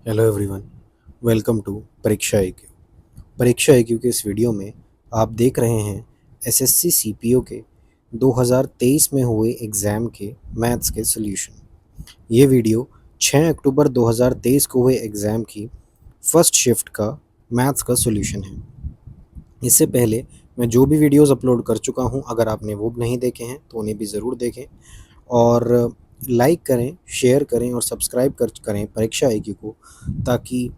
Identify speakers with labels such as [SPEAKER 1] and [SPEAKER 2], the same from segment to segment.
[SPEAKER 1] Hello everyone, welcome to परीक्षा IQ। परीक्षा IQ के इस वीडियो में आप देख रहे हैं एसएससी सीपीओ के 2023 में हुए एग्ज़ाम के मैथ्स के सॉल्यूशन। ये वीडियो 6 अक्टूबर 2023 को हुए एग्ज़ाम की फर्स्ट शिफ्ट का मैथ्स का सॉल्यूशन है। इससे पहले मैं जो भी वीडियोस अपलोड कर चुका हूँ, अगर आपने वो नहीं देखे हैं तो उन्हें भी ज़रूर देखें और लाइक करें, शेयर करें और सब्सक्राइब करें परीक्षा IQ को, ताकि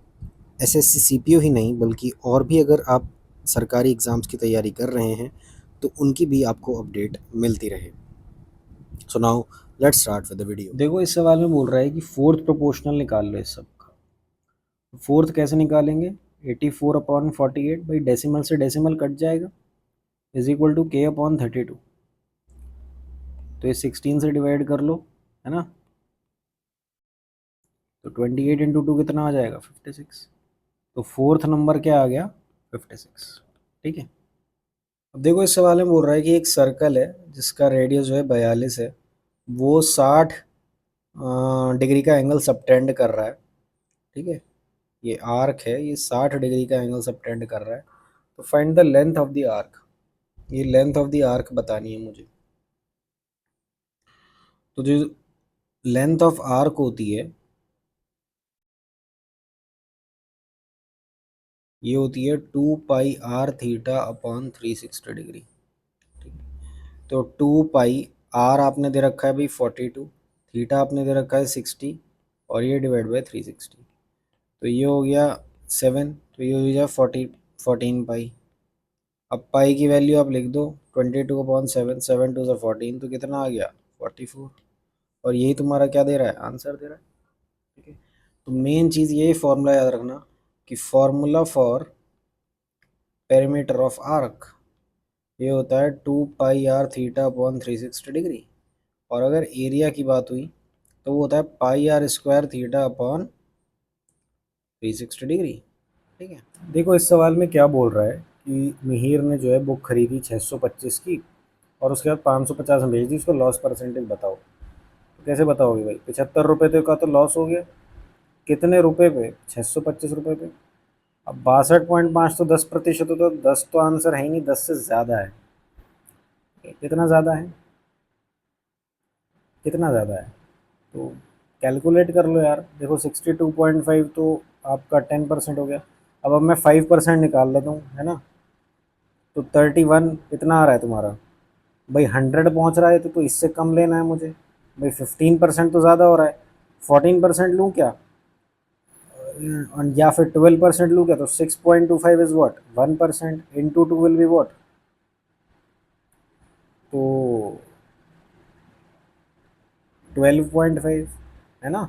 [SPEAKER 1] एसएससी सीपीओ ही नहीं बल्कि और भी अगर आप सरकारी एग्ज़ाम्स की तैयारी कर रहे हैं तो उनकी भी आपको अपडेट मिलती रहे। So now let's start with the video. देखो, इस सवाल में बोल रहा है कि फोर्थ प्रोपोर्शनल निकाल लो इस सब का। फोर्थ कैसे निकालेंगे? 84/48 भाई, डेसिमल से डेसिमल कट जाएगा, इज इक्वल टू k/32। तो ये 16 से डिवाइड कर लो, है ना। तो 28 इंटू 2 कितना आ जाएगा? 56। तो फोर्थ नंबर क्या आ गया? 56। ठीक है। अब देखो, इस सवाल में बोल रहा है कि एक सर्कल है जिसका रेडियस जो है 42 है, वो 60 डिग्री का एंगल सबटेंड कर रहा है। ठीक है, ये आर्क है, ये 60 डिग्री का एंगल सबटेंड कर रहा है। तो find the length of the arc. ये लेंथ ऑफ द आर्क बतानी है मुझे। तो जो लेंथ ऑफ आर्क होती है ये होती है 2πr θ/360 डिग्री। ठीक है, तो 2πr आपने दे रखा है भाई 42, थीटा आपने दे रखा है 60 और ये डिवाइड बाई 360। तो ये हो गया 7, तो ये हो गया 14 पाई। अब पाई की वैल्यू आप लिख दो 22/7, 7×2 = 14, तो कितना आ गया? 44। और यही तुम्हारा क्या दे रहा है? आंसर दे रहा है। ठीक है, तो मेन चीज़ यही फॉर्मूला याद रखना कि formula for perimeter of arc ये होता है 2πr θ/360 डिग्री। और अगर एरिया की बात हुई तो वो होता है πr² θ/360 डिग्री। ठीक है, देखो इस सवाल में क्या बोल रहा है कि मिहिर ने जो है बुक खरीदी 625 की और उसके बाद 550 में भेज दी, उसको लॉस परसेंटेज बताओ। तो कैसे बताओगे भाई? 75 रुपये का तो लॉस हो गया। कितने रुपए पे? 625 रुपये पे। अब 62.5 तो 10% होता, तो 10 तो आंसर है ही नहीं, 10 से ज़्यादा है। कितना ज़्यादा है? कितना ज़्यादा है? तो कैलकुलेट कर लो यार। देखो 62.5 तो आपका 10% हो गया। अब मैं 5% निकाल लेता हूँ, है ना। तो 31 कितना आ रहा है तुम्हारा? भाई 100 पहुँच रहा है तो इससे कम लेना है मुझे। भाई 15% तो ज़्यादा हो रहा है। 14% लूँ क्या? या फिर 12% लूँ क्या? तो 6.25 is what? 1%, into 2 will be what? तो 12.5, है ना।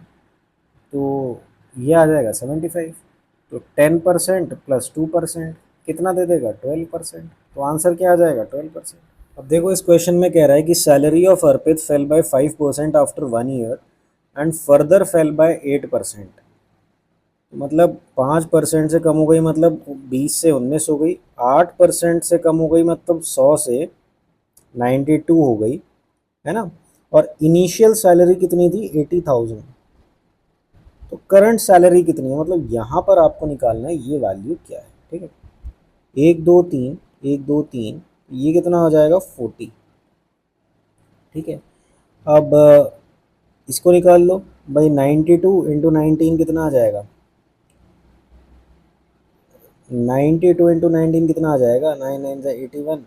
[SPEAKER 1] तो ये आ जाएगा 75। तो 10% प्लस 2% कितना दे देगा? 12%। तो आंसर क्या आ जाएगा? 12%। अब देखो, इस क्वेश्चन में कह रहा है कि salary of Arpit fell by 5% after 1 year and further fell by 8%। मतलब 5% से कम हो गई, मतलब 20 से 19 हो गई। 8% से कम हो गई, मतलब 100 से 92 हो गई, है ना। और इनिशियल सैलरी कितनी थी? 80,000। तो करंट सैलरी कितनी है? मतलब यहाँ पर आपको निकालना है ये वैल्यू क्या है। ठीक है, 1 2 3, 1 2 3, ये कितना हो जाएगा? 40। ठीक है, अब इसको निकाल लो भाई। 92 इंटू 19 कितना आ जाएगा? 92 इंटू 19 कितना आ जाएगा? 9 9 ज़ा 81,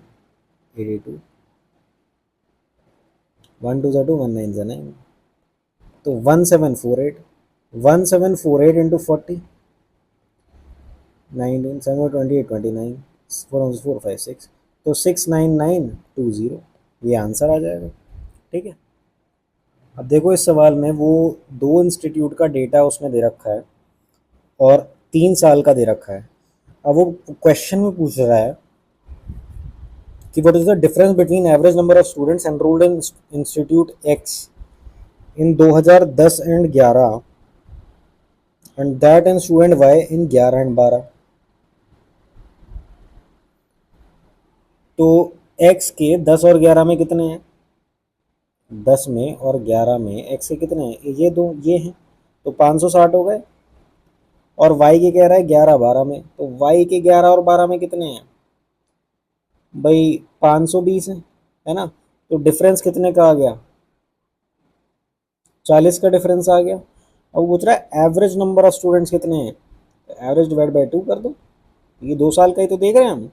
[SPEAKER 1] 82, 1 2 ज़ा 2, 1 9 ज़ा 9। तो 1748, 1748 इंटू 40, 19 7 28 29, 4 4 5 6, तो 69920, ये आंसर आ जाएगा। ठीक है, अब देखो इस सवाल में वो 2 इंस्टीट्यूट का डेटा उसमें दे रखा है और 3 साल का दे रखा है। अब वो क्वेश्चन में पूछ रहा है कि what is the difference between average number of students enrolled in institute x in 2010 and 11 and that in student y in 11 and 12। तो एक्स के 10 और 11 में कितने हैं? 10 में और 11 में एक्स के कितने हैं? ये दो, ये हैं। तो 560 हो गए। और y के कह रहा है 11 12 में, तो y के 11 और 12 में कितने हैं भाई, 520 है ना। तो डिफरेंस कितने का आ गया, 40 का डिफरेंस आ गया। अब पूछ रहा है एवरेज नंबर ऑफ स्टूडेंट्स कितने हैं, एवरेज डिवाइड बाई 2 कर दो, ये 2 साल का ही तो देख रहे हैं हम,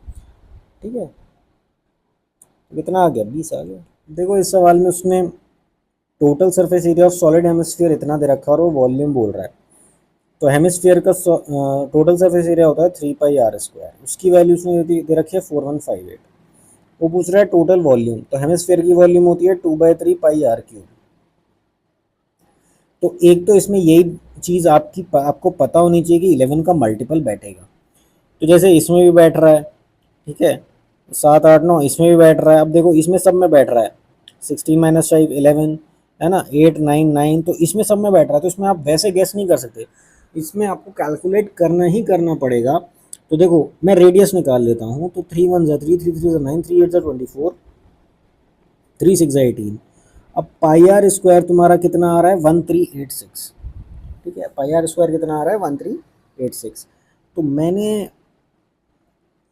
[SPEAKER 1] ठीक है। तो कितना आ गया, 20 आ गया। देखो इस सवाल में उसने total surface area of solid hemisphere इतना दे रखा और वो वॉल्यूम बोल रहा है। तो हेमिस्फीयर का टोटल सरफेस एरिया होता है 3πr², उसकी वैल्यू उसने दे रखी है 4158। वो पूछ रहा है टोटल वॉल्यूम, तो हेमिस्फीयर की वॉल्यूम होती है 2/3πr³। तो एक तो इसमें यही चीज़ आपको पता होनी चाहिए कि 11 का मल्टीपल बैठेगा। तो जैसे इसमें भी बैठ रहा है, ठीक है, 7 8 9 इसमें भी बैठ रहा है। अब देखो इसमें सब में बैठ रहा है, 16 - 5 11 है ना, 8 9 9, तो इसमें सब में बैठ रहा है। तो इसमें आप वैसे गेस नहीं कर सकते, इसमें आपको कैलकुलेट करना ही करना पड़ेगा। तो देखो मैं रेडियस निकाल लेता हूँ, तो 3 1 3 3 3 9 3 8 24 3 6 18। अब πr² तुम्हारा कितना आ रहा है, 1386, ठीक है। πr² कितना आ रहा है, 1386। तो मैंने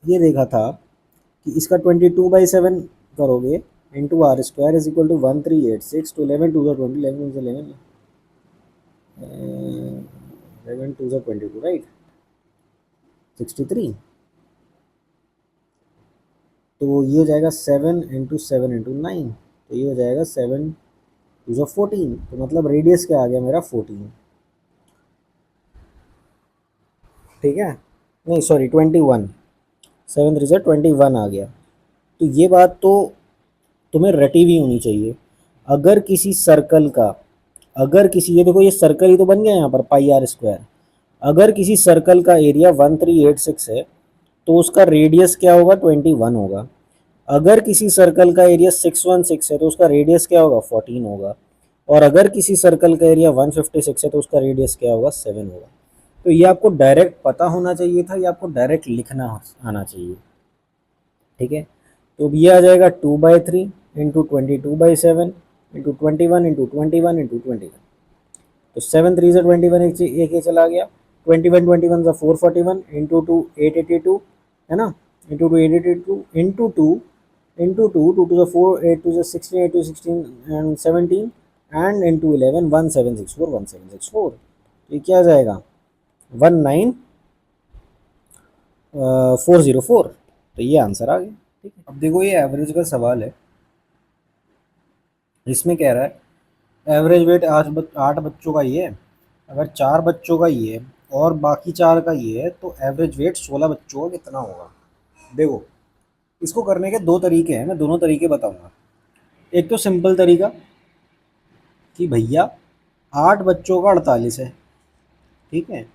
[SPEAKER 1] ये देखा था कि इसका 22/7 करोगे into r² is equal to 1386, तो 11 2 20, 11 11 11 2 22, राइट, 63। तो ये हो जाएगा 7 × 7 × 9, तो ये हो जाएगा 7 2 14। तो मतलब रेडियस क्या आ गया मेरा, 14, ठीक है, नहीं सॉरी 21, 7 3 21 आ गया। तो ये बात तो तुम्हें रटी हुई होनी चाहिए। अगर किसी सर्कल का, अगर किसी, ये देखो ये सर्कल ही तो बन गया यहाँ पर πr²। अगर किसी सर्कल का एरिया 1386 है तो उसका रेडियस क्या होगा, 21 होगा। अगर किसी सर्कल का एरिया 616 है तो उसका रेडियस क्या होगा, 14 होगा। और अगर किसी सर्कल का एरिया 156 है तो उसका रेडियस क्या होगा, 7 होगा। तो ये आपको डायरेक्ट पता होना चाहिए था, ये आपको डायरेक्ट लिखना आना चाहिए, ठीक है। तो ये आ जाएगा 2/3 इंटू 22/7 इंटू 21 तो 7 3 21, एक ये चला गया, 21 इंटू 2 882 है ना, into 2 882 into 2 2 two 4 8 two 16 8 two 16 and 17 and into 11 1764। तो ये क्या आ जाएगा, 19404। तो ये आंसर आ गया, ठीक है। अब देखो ये एवरेज का सवाल है, इसमें कह रहा है एवरेज वेट 8 बच्चों का ये है, अगर 4 बच्चों का ये है और बाकी 4 का ये है, तो एवरेज वेट 16 बच्चों का कितना होगा। देखो इसको करने के दो तरीके हैं, मैं दोनों तरीके बताऊंगा। एक तो सिंपल तरीका कि भैया 8 बच्चों का 48 है, ठीक है,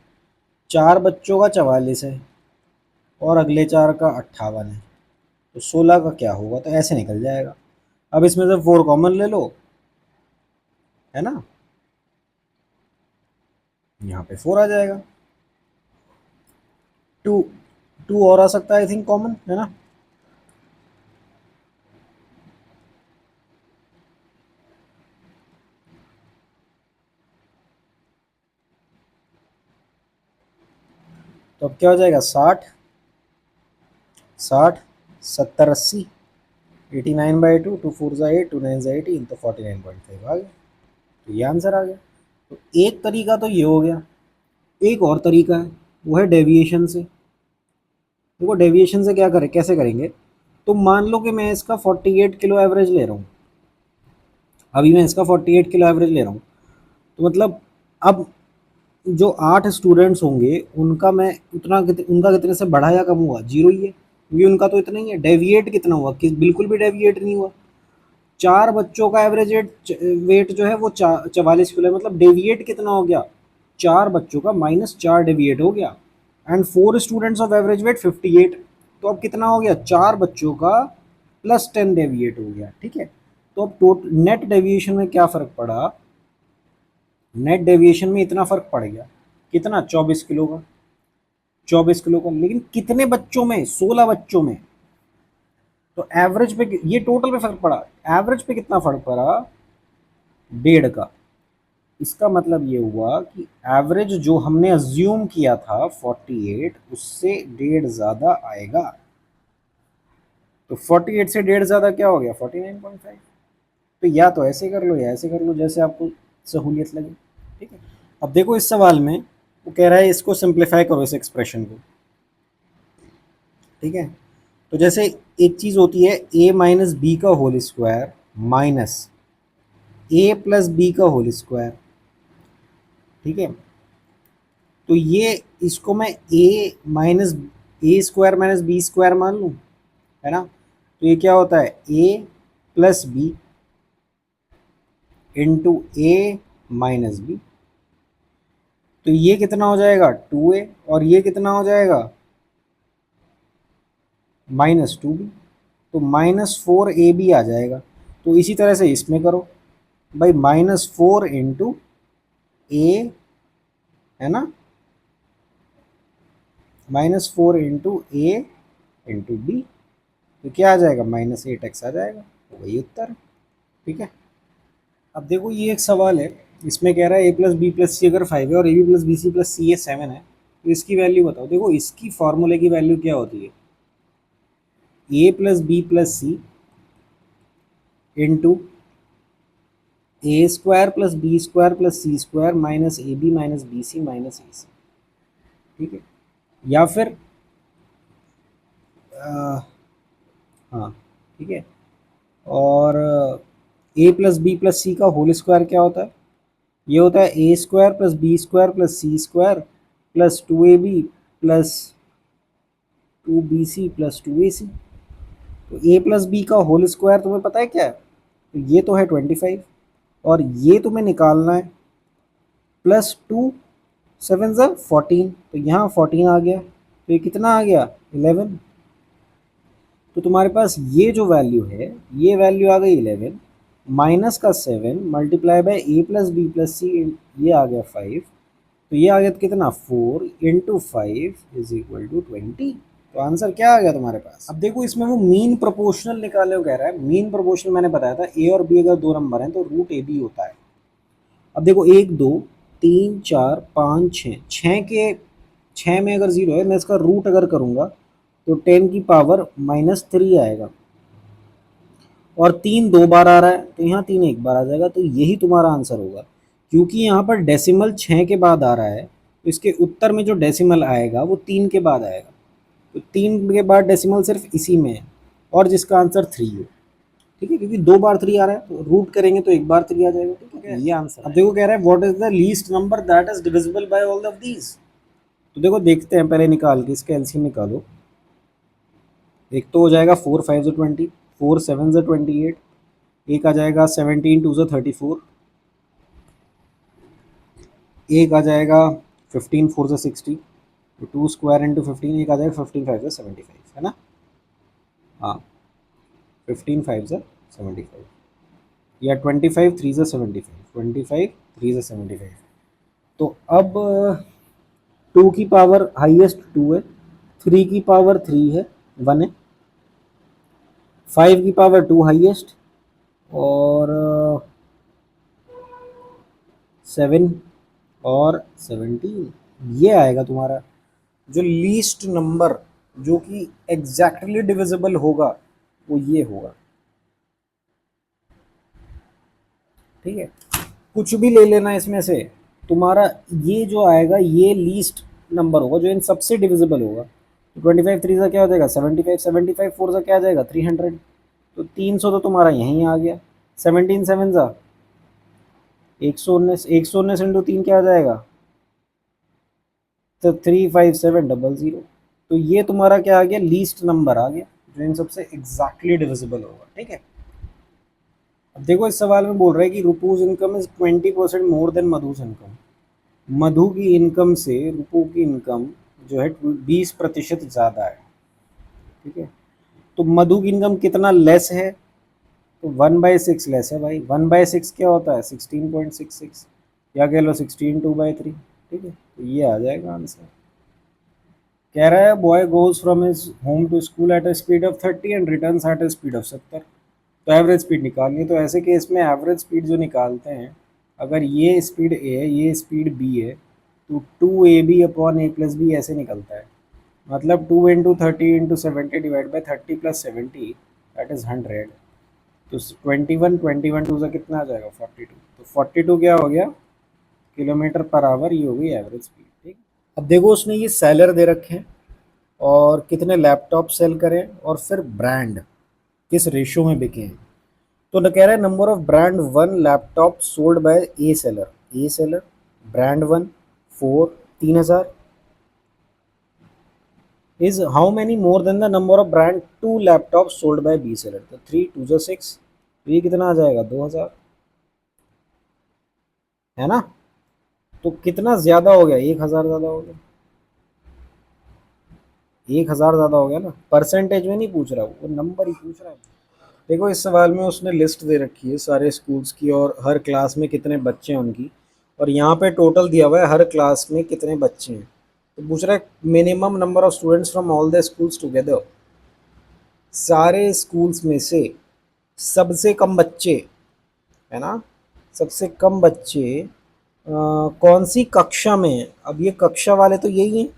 [SPEAKER 1] 4 बच्चों का 44 है और अगले 4 का 58 है, तो 16 का क्या होगा, तो ऐसे निकल जाएगा। अब इसमें से 4 कॉमन ले लो, है ना, यहाँ पे 4 आ जाएगा। 2 2 और आ सकता है आई थिंक कॉमन, है ना। तो अब क्या हो जाएगा, 60 60 70 80 89/2, 2 4 8 2 9 18, तो 49.5 आ गया। तो ये आंसर आ गया। तो एक तरीका तो ये हो गया, एक और तरीका है वो है डेविएशन से। देखो डेविएशन से क्या करें, कैसे करेंगे, तो मान लो कि मैं इसका 48 किलो एवरेज ले रहा हूँ, अभी मैं इसका 48 किलो एवरेज ले रहा हूँ, तो मतलब अब जो 8 स्टूडेंट्स होंगे उनका मैं उनका कितने से बढ़ा या कम हुआ, जीरो ही है, क्योंकि उनका तो इतना ही है। डेविएट कितना हुआ, कि बिल्कुल भी डेविएट नहीं हुआ। 4 बच्चों का एवरेज वेट जो है वो 44 किलो है, मतलब डेविएट कितना हो गया, 4 बच्चों का -4 डेविएट हो गया। And 4 students of average weight 58, तो अब कितना हो गया, 4 बच्चों का +10 डेविएट हो गया, ठीक है। तो अब टोटल नेट डेविएशन में क्या फ़र्क पड़ा, नेट डेविएशन में इतना फ़र्क पड़ गया, कितना, 24 किलो का, 24 किलो का, लेकिन कितने बच्चों में, 16 बच्चों में। तो एवरेज पे, ये टोटल पे फर्क पड़ा, एवरेज पे कितना फर्क पड़ा, 1.5 का। इसका मतलब ये हुआ कि एवरेज जो हमने अज्यूम किया था 48 उससे डेढ़ ज़्यादा आएगा। तो 48 से डेढ़ ज़्यादा क्या हो गया 49.5। तो या तो ऐसे कर लो या ऐसे कर लो, जैसे आपको सहूलियत लगे। ठीक है, अब देखो इस सवाल में वो कह रहा है इसको सिंप्लीफाई करो इस एक्सप्रेशन को। ठीक है, तो जैसे एक चीज़ होती है a माइनस बी का whole square minus a plus B का होल स्क्वायर। ठीक है, तो ये इसको मैं a square minus B square मान लूँ, है ना। तो ये क्या होता है a plus b into a minus b. तो ये कितना हो जाएगा 2a और ये कितना हो जाएगा -2b। तो -4ab आ जाएगा। तो इसी तरह से इसमें करो भाई, -4 इंटू ए, है ना, -4 इंटू ए इंटू बी। तो क्या आ जाएगा -8x आ जाएगा। तो वही उत्तर है। ठीक है, अब देखो ये एक सवाल है, इसमें कह रहा है a plus B plus C अगर 5 है और A B plus B C plus C A 7 है, तो इसकी वैल्यू बताओ। देखो इसकी फॉर्मूले की वैल्यू क्या होती है, A plus B plus C into A square plus B square plus C square minus A B minus B C minus A C. ठीक है, या फिर हाँ ठीक है, और A plus B plus C का होल स्क्वायर क्या होता है, ये होता है A square plus B square plus C square plus 2ab plus 2bc plus 2ac। तो ए प्लस बी का होल स्क्वायर तुम्हें पता है क्या है, तो ये तो है 25 और ये तुम्हें निकालना है प्लस 2 7 ज़ा 14। तो यहाँ 14 आ गया, तो ये कितना आ गया 11। तो तुम्हारे पास ये जो वैल्यू है ये वैल्यू आ गई 11 माइनस का 7 multiply by A plus B plus C, ये आ गया 5। तो ये आ गया कितना 4 इंटू 5 इज इक्वल टू 20। तो आंसर क्या आ गया तुम्हारे पास। अब देखो इसमें वो मीन प्रोपोर्शनल निकाले कह रहा है। मीन प्रोपोर्शनल मैंने बताया था ए और बी अगर दो नंबर हैं तो रूट ए बी होता है। अब देखो 1 2 3 4 5 6, 6 में अगर 0 है मैं इसका रूट अगर करूँगा तो 10 की पावर -3 आएगा, और 3 2 बार आ रहा है तो यहाँ 3 1 बार आ जाएगा। तो यही तुम्हारा आंसर होगा, क्योंकि यहाँ पर डेसिमल 6 के बाद आ रहा है तो इसके उत्तर में जो डेसिमल आएगा वो 3 के बाद आएगा। तो 3 के बाद डेसिमल सिर्फ इसी में है, और जिसका आंसर 3 है। ठीक है, क्योंकि 2 बार 3 आ रहा है तो रूट करेंगे तो 1 बार 3 आ जाएगा। ठीक है, ये आंसर। अब देखो कह रहा है what is the least number that is divisible by all of these. तो देखो देखते हैं, पहले निकाल के इसका एलसीएम निकालो। एक तो हो जाएगा 4 5 20, 4 7 28, एक आ जाएगा 17 2 34, एक आ जाएगा 15 4 60, तो 2 स्क्वायर इंटू 15, एक आ जाएगा 15 5 75, है ना। हाँ 15 5 75, या 25 3 75, 25 3 75। तो अब 2 की पावर हाईएस्ट 2 है, 3 की पावर 3 है 1 है, 5 की पावर 2 हाईएस्ट, और 7 और 17। ये आएगा तुम्हारा जो लीस्ट नंबर जो कि एग्जैक्टली डिविजिबल होगा वो ये होगा। ठीक है, कुछ भी ले लेना इसमें से, तुम्हारा ये जो आएगा ये लीस्ट नंबर होगा जो इन सबसे डिविजिबल होगा। तो 25 3 से क्या हो जाएगा 75, 75 4 से क्या आ जाएगा 300। तो 300 तो तुम्हारा यहीं आ गया। 17 7 सा 119, 119 इंटू 3 क्या आ जाएगा तो 35700। तो ये तुम्हारा क्या आ गया लीस्ट नंबर आ गया जो इन सबसे एग्जैक्टली डिविजिबल होगा। ठीक है, अब देखो इस सवाल में बोल रहा है कि रुपूज इनकम इज 20% मोर देन मधुस इनकम। मधु की इनकम से रुपू की इनकम जो है 20% ज़्यादा है। ठीक है, तो मधु की इनकम कितना लेस है, तो 1/6 लेस है भाई। 1/6 क्या होता है 16.66, या कह लो 16 2/3। ठीक है, तो ये आ जाएगा आंसर। कह रहा है boy goes from his home to school at a speed of 30 and returns at a speed of 70। तो एवरेज स्पीड निकालनी है। तो ऐसे केस में एवरेज स्पीड जो निकालते हैं अगर ये स्पीड ए है, ये स्पीड बी है, तो 2ab/a+b ऐसे निकलता है। मतलब 2 × 30 × 70 डिवाइड बाई 30 + 70, दैट इज़ 100। तो 21 से कितना आ जाएगा, 42। तो 42 क्या हो गया, किलोमीटर पर आवर, ये हो गई एवरेज स्पीड। ठीक। अब देखो उसने ये सेलर दे रखे हैं और कितने लैपटॉप सेल करें और फिर ब्रांड किस रेशो में बिके हैं। तो न कह रहा है number of brand 1 laptop sold by A seller brand 1 4 3000 is how many more than the number of brand 2 laptop sold by B seller. तो 3 2 6, ये कितना आ जाएगा, 2000, है ना। तो कितना ज्यादा हो गया, 1000 ज्यादा हो गया, 1000 ज्यादा हो गया ना। परसेंटेज में नहीं पूछ रहा, वो नंबर ही पूछ रहा है। देखो इस सवाल में उसने लिस्ट दे रखी है सारे स्कूल्स की और हर क्लास में कितने बच्चे हैं उनकी, और यहाँ पे टोटल दिया हुआ है हर क्लास में कितने बच्चे हैं। तो पूछ रहा है minimum number of students from all the schools together, सारे स्कूल्स में से सबसे कम बच्चे, है ना, सबसे कम बच्चे कौन सी कक्षा में है। अब ये कक्षा वाले तो यही हैं,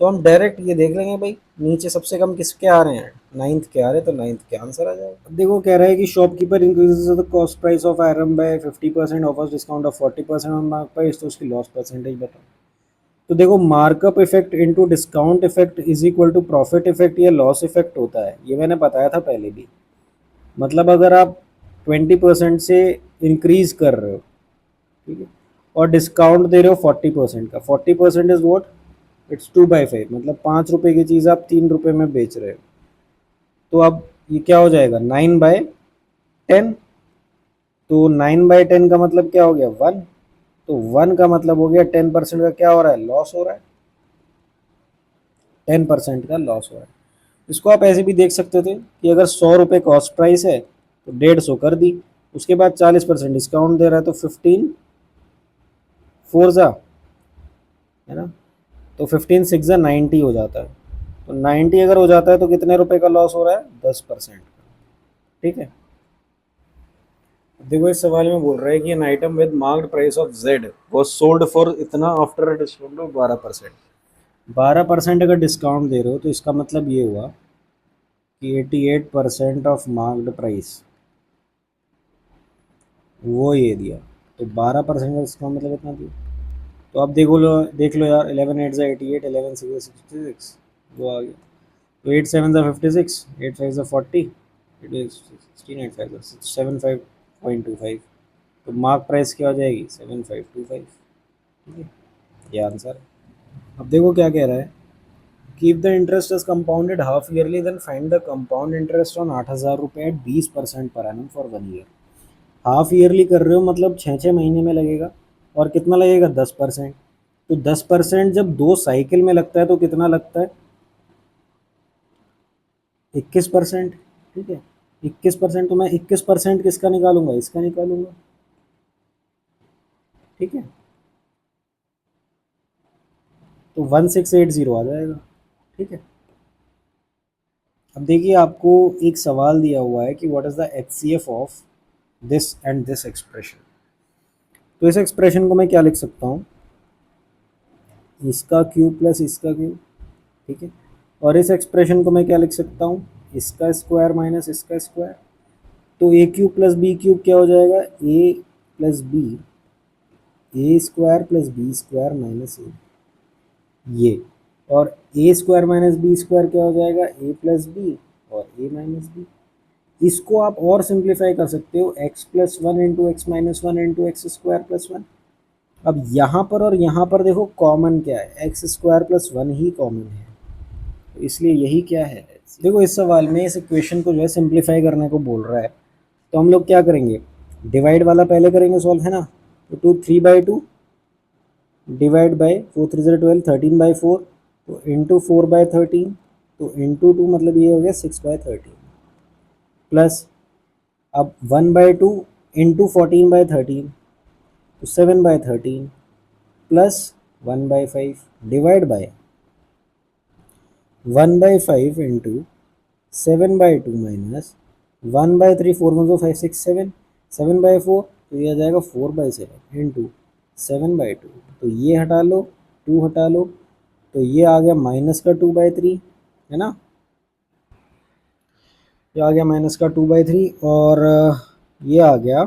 [SPEAKER 1] तो हम डायरेक्ट ये देख लेंगे भाई नीचे सबसे कम किसके आ रहे हैं, नाइन्थ के आ रहे हैं, तो नाइन्थ के आंसर आ जाएगा। अब देखो कह रहा है कि shopkeeper increases the cost price of item by 50%, offers discount of 40% on mark price, तो उसकी लॉस परसेंटेज बताओ। तो देखो markup effect into discount effect is equal to profit effect या लॉस इफेक्ट होता है, ये मैंने बताया था पहले भी। मतलब अगर आप 20% से इंक्रीज कर रहे हो, ठीक है, और डिस्काउंट दे रहे हो 40% का, 40% इज वॉट, इट्स 2/5, मतलब 5 रुपए की चीज़ आप 3 रुपए में बेच रहे हो। तो अब ये क्या हो जाएगा, 9/10। तो 9/10 का मतलब क्या हो गया, 1। तो 1 का मतलब हो गया 10% का क्या हो रहा है, लॉस हो रहा है, 10% का लॉस हो रहा है। इसको आप ऐसे भी देख सकते थे कि अगर 100 रुपये कॉस्ट प्राइस है तो 150 कर दी, उसके बाद 40% डिस्काउंट दे रहा है तो 15 4 जा, है ना, तो 15 6 जा 90 हो जाता है। तो 90 अगर हो जाता है तो कितने रुपए का लॉस हो रहा है, 10%। ठीक है। देखो इस सवाल में बोल रहा है कि an item with marked price of Z was sold for इतना आफ्टर अ डिस्काउंट ऑफ 12%। 12% अगर डिस्काउंट दे रहे हो तो इसका मतलब ये हुआ कि 88% ऑफ मार्क्ड प्राइस, वो ये दिया। तो 12% का डिस्काउंट मतलब इतना दिया। तो अब देख लो यार, 11 8 ज़ा 88, 11 6 ज़ा 66, वो आ गया। तो 8 7 ज़ा 56, 8 5 ज़ा 40, इट इज 16, 8 5 ज़ा 75.25। तो मार्क प्राइस क्या हो जाएगी, 7525। ठीक है, ये आंसर है। अब देखो क्या कह रहा है, keep the interest is compounded half yearly then find the compound interest on 8,000 रुपये at 20% per annum for 1 year. Half yearly कर रहे हो मतलब 6 6 महीने में लगेगा, और कितना लगेगा, 10%। तो 10% जब 2 साइकिल में लगता है तो कितना लगता है, 21%। ठीक है, 21%। तो मैं 21% किसका निकालूंगा, इसका निकालूंगा। ठीक है, तो 1680 आ जाएगा। ठीक है। अब देखिए आपको एक सवाल दिया हुआ है कि what is the HCF of this and this expression. तो इस एक्सप्रेशन को मैं क्या लिख सकता हूँ, इसका क्यूब प्लस इसका क्यूब। ठीक है, और इस एक्सप्रेशन को मैं क्या लिख सकता हूँ, इसका स्क्वायर माइनस इसका स्क्वायर। तो A cube plus B cube क्या हो जाएगा, A plus B, A square plus B square minus A, ये। और A square minus B square क्या हो जाएगा, ए प्लस बी और ए माइनस बी। इसको आप और सिंप्लीफाई कर सकते हो, x+1 into x minus one into x square plus one. अब यहाँ पर और यहाँ पर देखो कॉमन क्या है, एक्स स्क्वायर प्लस वन ही कॉमन है, तो इसलिए यही क्या है। देखो इस सवाल में इस इक्वेशन को जो है सिंप्लीफाई करने को बोल रहा है, तो हम लोग क्या करेंगे, डिवाइड वाला पहले करेंगे सॉल्व, है ना। तो 2 3/2 डिवाइड बाई 4 3 12, 13/4, तो इंटू 4/13, तो इंटू 2 मतलब ये हो गया 6/13, प्लस अब 1/2 इंटू 14/13, तो 7/13, plus 1/5 divide by 1/5 into 7/2 minus 1/3, 4 1 5 6 7, 7/4 तो ये आ जाएगा 4/7 इंटू 7/2। तो ये हटा लो, 2 हटा लो, तो ये आ गया -2/3, है ना। ये आ गया -2/3 और ये आ गया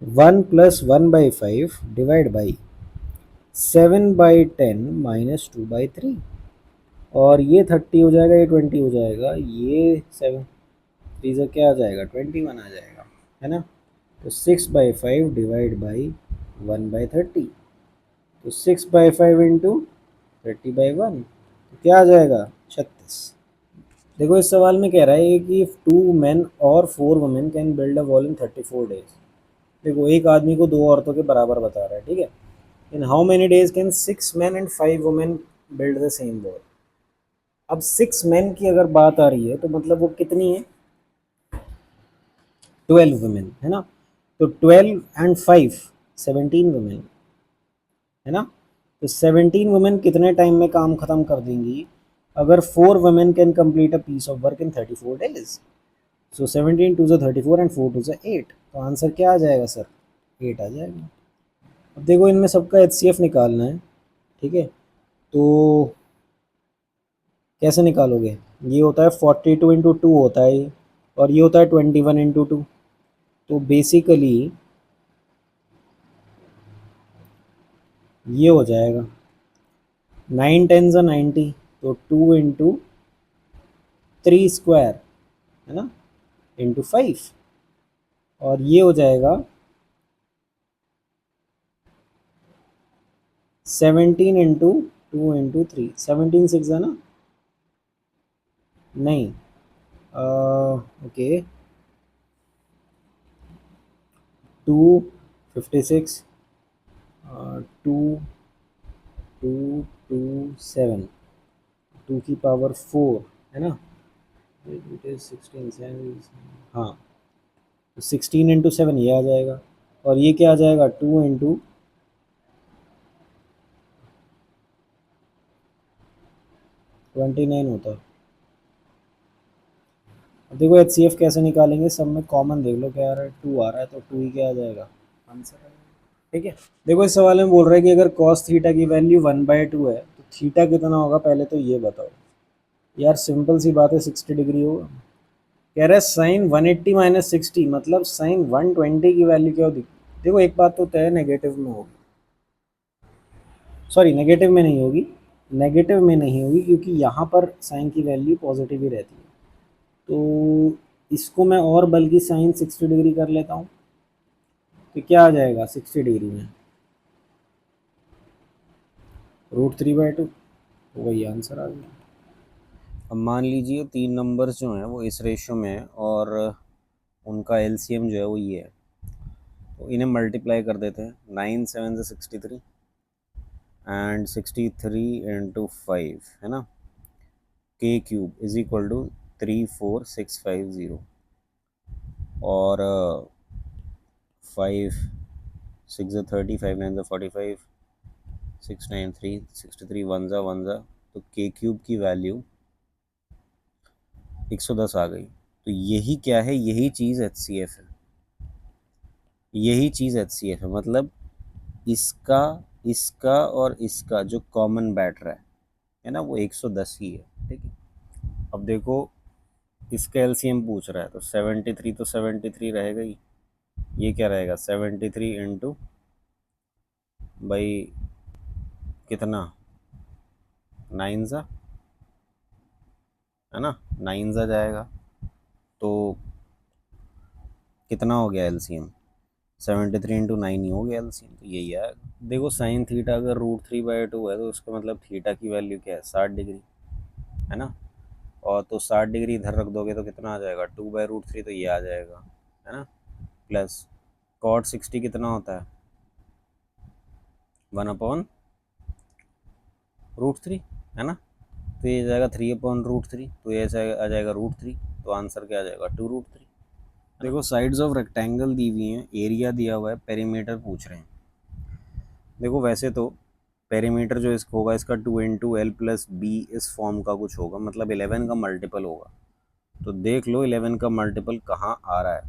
[SPEAKER 1] 1 + 1/5 डिवाइड बाई 7/10 -2/3। और ये 30 हो जाएगा, ये 20 हो जाएगा, ये 7 3 से क्या आ जाएगा, 21 आ जाएगा, है ना। तो 6/5 डिवाइड बाई 1/30, तो 6/5 इंटू 30/1, तो क्या आ जाएगा, 36। देखो इस सवाल में कह रहा है कि इफ 2 men और 4 women can build a wall in 34 days। देखो एक आदमी को 2 औरतों के बराबर बता रहा है, ठीक है। In how many days can 6 men and 5 women build the same wall. अब 6 men की अगर बात आ रही है तो मतलब वो कितनी है, 12 women, है ना। तो 12 and 5 17 women, है ना। तो 17 वुमेन कितने टाइम में काम खत्म कर देंगी, अगर 4 women can complete a piece of work in 34 days। So 17 2 34 एंड 4 2 8, तो आंसर क्या आ जाएगा सर, 8 आ जाएगा। अब देखो इनमें सबका HCF निकालना है, ठीक है। तो कैसे निकालोगे, ये होता है 42 × 2 होता है ये, और ये होता है 21 × 2। तो बेसिकली ये हो जाएगा 9 10 × 90, तो 2 × 3 स्क्वायर, है ना, इंटू 5। और ये हो जाएगा 17 × 2 × 3, 17 6 है ना, नहीं, ओके, 256, 2227, 2 की पावर 4, है ना। 16 हाँ, तो 16 × 7 ये आ जाएगा, और ये क्या आ जाएगा, 2 × 29 होता है। अब देखो HCF कैसे निकालेंगे, सब में कॉमन देख लो क्या आ रहा है, 2 आ रहा है, तो 2 ही क्या आ जाएगा, आंसर आ जाएगा, ठीक है। देखो इस सवाल में बोल रहा है कि अगर cos थीटा की वैल्यू 1/2 है तो थीटा कितना होगा, पहले तो ये बताओ। यार सिंपल सी बात है, 60 डिग्री होगा। कह रहा है साइन 180 - 60, मतलब साइन 120 की वैल्यू क्या होगी। देखो एक बात तो तय है, नेगेटिव में होगी, सॉरी नेगेटिव में नहीं होगी, नेगेटिव में नहीं होगी, क्योंकि यहाँ पर साइन की वैल्यू पॉजिटिव ही रहती है। तो इसको मैं और बल्कि साइन 60 डिग्री कर लेता हूँ, तो क्या आ जाएगा 60 डिग्री में, √3/2, वही आंसर आ गया। अब मान लीजिए 3 नंबर्स जो हैं वो इस रेशियो में है और उनका LCM जो है वो ये है, तो इन्हें मल्टीप्लाई कर देते हैं, 9 7 से 63 एंड 63 × 5, है ना, k³ = 34650, और 5 6 30, 5 9 45, 6 9 3 63, 1 1, तो k³ की वैल्यू 110 आ गई। तो यही क्या है, यही चीज़ HCF है, यही चीज़ HCF है, मतलब इसका इसका और इसका जो कॉमन बैठ रहा है ना, वो 110 ही है, ठीक है। अब देखो इसका LCM पूछ रहा है, तो 73 तो 73 रहेगा ही, ये क्या रहेगा 73 इंटू भाई कितना, 9 सा, है ना, 9 सा जाएगा, तो कितना हो गया LCM, 73 × 9 ही हो गया LCM, तो यही है। देखो साइन थीटा अगर √3/2 है तो उसका मतलब थीटा की वैल्यू क्या है, 60 डिग्री, है ना। और तो 60 डिग्री इधर रख दोगे तो कितना आ जाएगा, 2/√3, तो ये आ जाएगा, है ना, प्लस cot 60 कितना होता है, 1/√3, है ना। तो ये जाएगा 3/√3, तो ये आ जाएगा √3, तो आंसर क्या आ जाएगा, 2√3। देखो साइड्स ऑफ रेक्टेंगल दी हुई हैं, एरिया दिया हुआ है, पेरीमीटर पूछ रहे हैं। देखो वैसे तो पेरीमीटर जो इसका होगा, इसका 2 × L + B इस फॉर्म का कुछ होगा, मतलब 11 का मल्टीपल होगा। तो देख लो 11 का मल्टीपल कहाँ आ रहा है,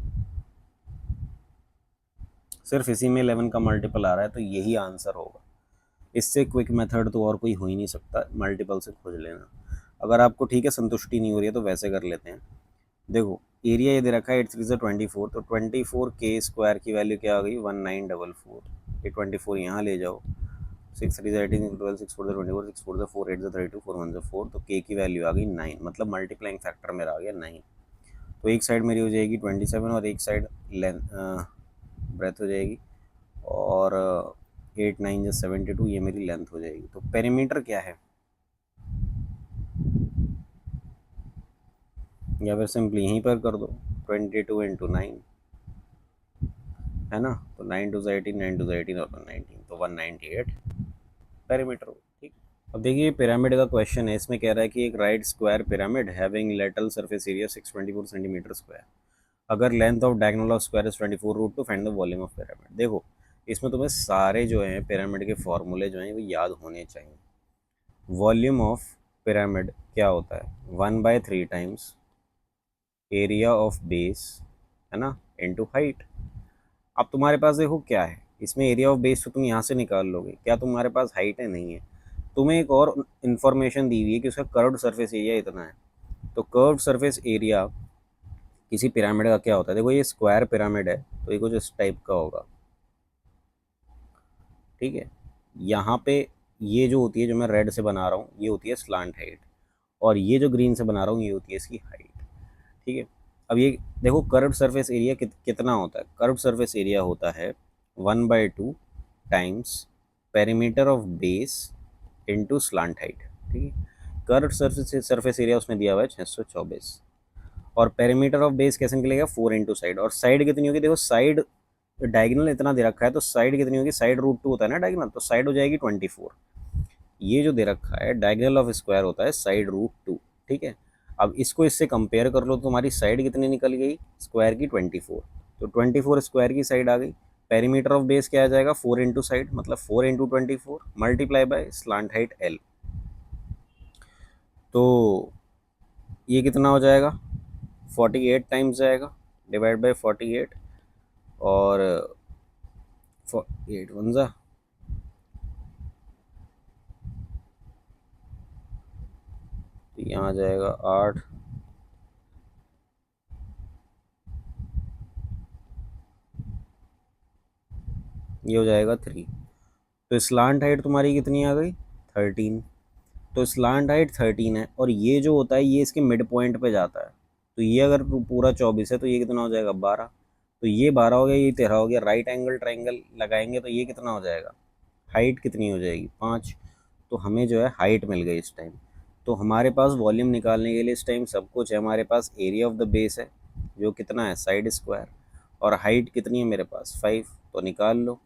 [SPEAKER 1] सिर्फ इसी में 11 का मल्टीपल आ रहा है, तो यही आंसर होगा। इससे क्विक मेथड तो और कोई हो ही नहीं सकता, मल्टीपल से खोज लेना। अगर आपको ठीक है संतुष्टि नहीं हो रही है तो वैसे कर लेते हैं। देखो एरिया ये दे रखा है 8 3 24, तो 24 के स्क्वायर की वैल्यू क्या आ गई 1944। ये 24 यहाँ ले जाओ, 6 3 18 12 6 4 24 6 4 4 8 32 4 1 4, तो के की वैल्यू आ गई 9, मतलब मल्टीप्लाइंग फैक्टर मेरा आ गया 9। तो एक साइड मेरी हो जाएगी 27 और एक साइड लेंथ ब्रेथ हो जाएगी, और 8 9 72, ये मेरी लेंथ हो जाएगी। तो पेरीमीटर क्या है, या फिर सिंपली यहीं पर कर दो 22 इंटू 9, है ना। तो 9 2 18, 9 2 18 और 19, तो 198 पेरीमीटर हो। ठीक। अब देखिए पिरामिड का क्वेश्चन है, इसमें कह रहा है कि एक right square pyramid having lateral surface area 624 centimetre square, अगर length of diagonal of square is 24 root two find the volume of pyramid. देखो इसमें तुम्हें सारे जो हैं पिरामिड के फॉर्मूले जो हैं वो याद होने चाहिए। वॉल्यूम ऑफ पिरामिड क्या होता है, 1/3 टाइम्स एरिया ऑफ बेस, है ना, इनटू हाइट। अब तुम्हारे पास देखो क्या है, इसमें एरिया ऑफ बेस तो तुम यहाँ से निकाल लोगे, क्या तुम्हारे पास हाइट है, नहीं है। तुम्हें एक और इन्फॉर्मेशन दी हुई है कि उसका कर्व्ड सरफेस एरिया इतना है। तो कर्व्ड सरफेस एरिया किसी पिरामिड का क्या होता है, देखो ये स्क्वायर पिरामिड है तो ये कुछ इस टाइप का होगा, ठीक है। यहाँ पे ये जो होती है, जो मैं रेड से बना रहा हूँ, ये होती है स्लांट हाइट, और ये जो ग्रीन से बना रहा हूँ ये होती है इसकी हाइट, ठीक है। अब ये देखो कर्व्ड सरफेस एरिया कितना होता है, कर्व्ड सरफेस एरिया होता है 1/2 times perimeter of base into slant height, ठीक है। कर्व्ड सरफेस एरिया उसमें दिया हुआ है 624, और पेरीमीटर ऑफ बेस कैसे निकलेगा 4 इंटू साइड, और साइड कितनी होगी, देखो साइड डायगोनल इतना दे रखा है तो साइड कितनी होगी, साइड √2 होता है ना डायगोनल, तो साइड हो जाएगी 24। ये जो दे रखा है डायगोनल ऑफ स्क्वायर होता है साइड √2, ठीक है। अब इसको इससे कंपेयर कर लो तो तुम्हारी साइड कितनी निकल गई स्क्वायर की 24, तो 24 स्क्वायर की साइड आ गई। पेरीमीटर ऑफ बेस क्या आ जाएगा 4 इंटू साइड, मतलब 4 into 24 multiply by slant height L, तो ये कितना हो जाएगा 48 टाइम्स जाएगा, डिवाइड बाय 48, और 8 1 जा, तो यहाँ आ जाएगा 8, ये हो जाएगा 3। तो स्लांट हाइट तुम्हारी कितनी आ गई 13। तो स्लांट हाइट 13 है, और ये जो होता है ये इसके मिड पॉइंट पे जाता है, तो ये अगर पूरा 24 है तो ये कितना हो जाएगा 12, तो ये 12 हो गया, ये 13 हो गया। राइट एंगल ट्राइंगल लगाएंगे तो ये कितना हो जाएगा, हाइट कितनी हो जाएगी 5। तो हमें जो है हाइट मिल गई इस टाइम। तो हमारे पास वॉल्यूम निकालने के लिए इस टाइम सब कुछ है, हमारे पास एरिया ऑफ द बेस है जो कितना है साइड स्क्वायर, और हाइट कितनी है मेरे पास 5, तो निकाल लो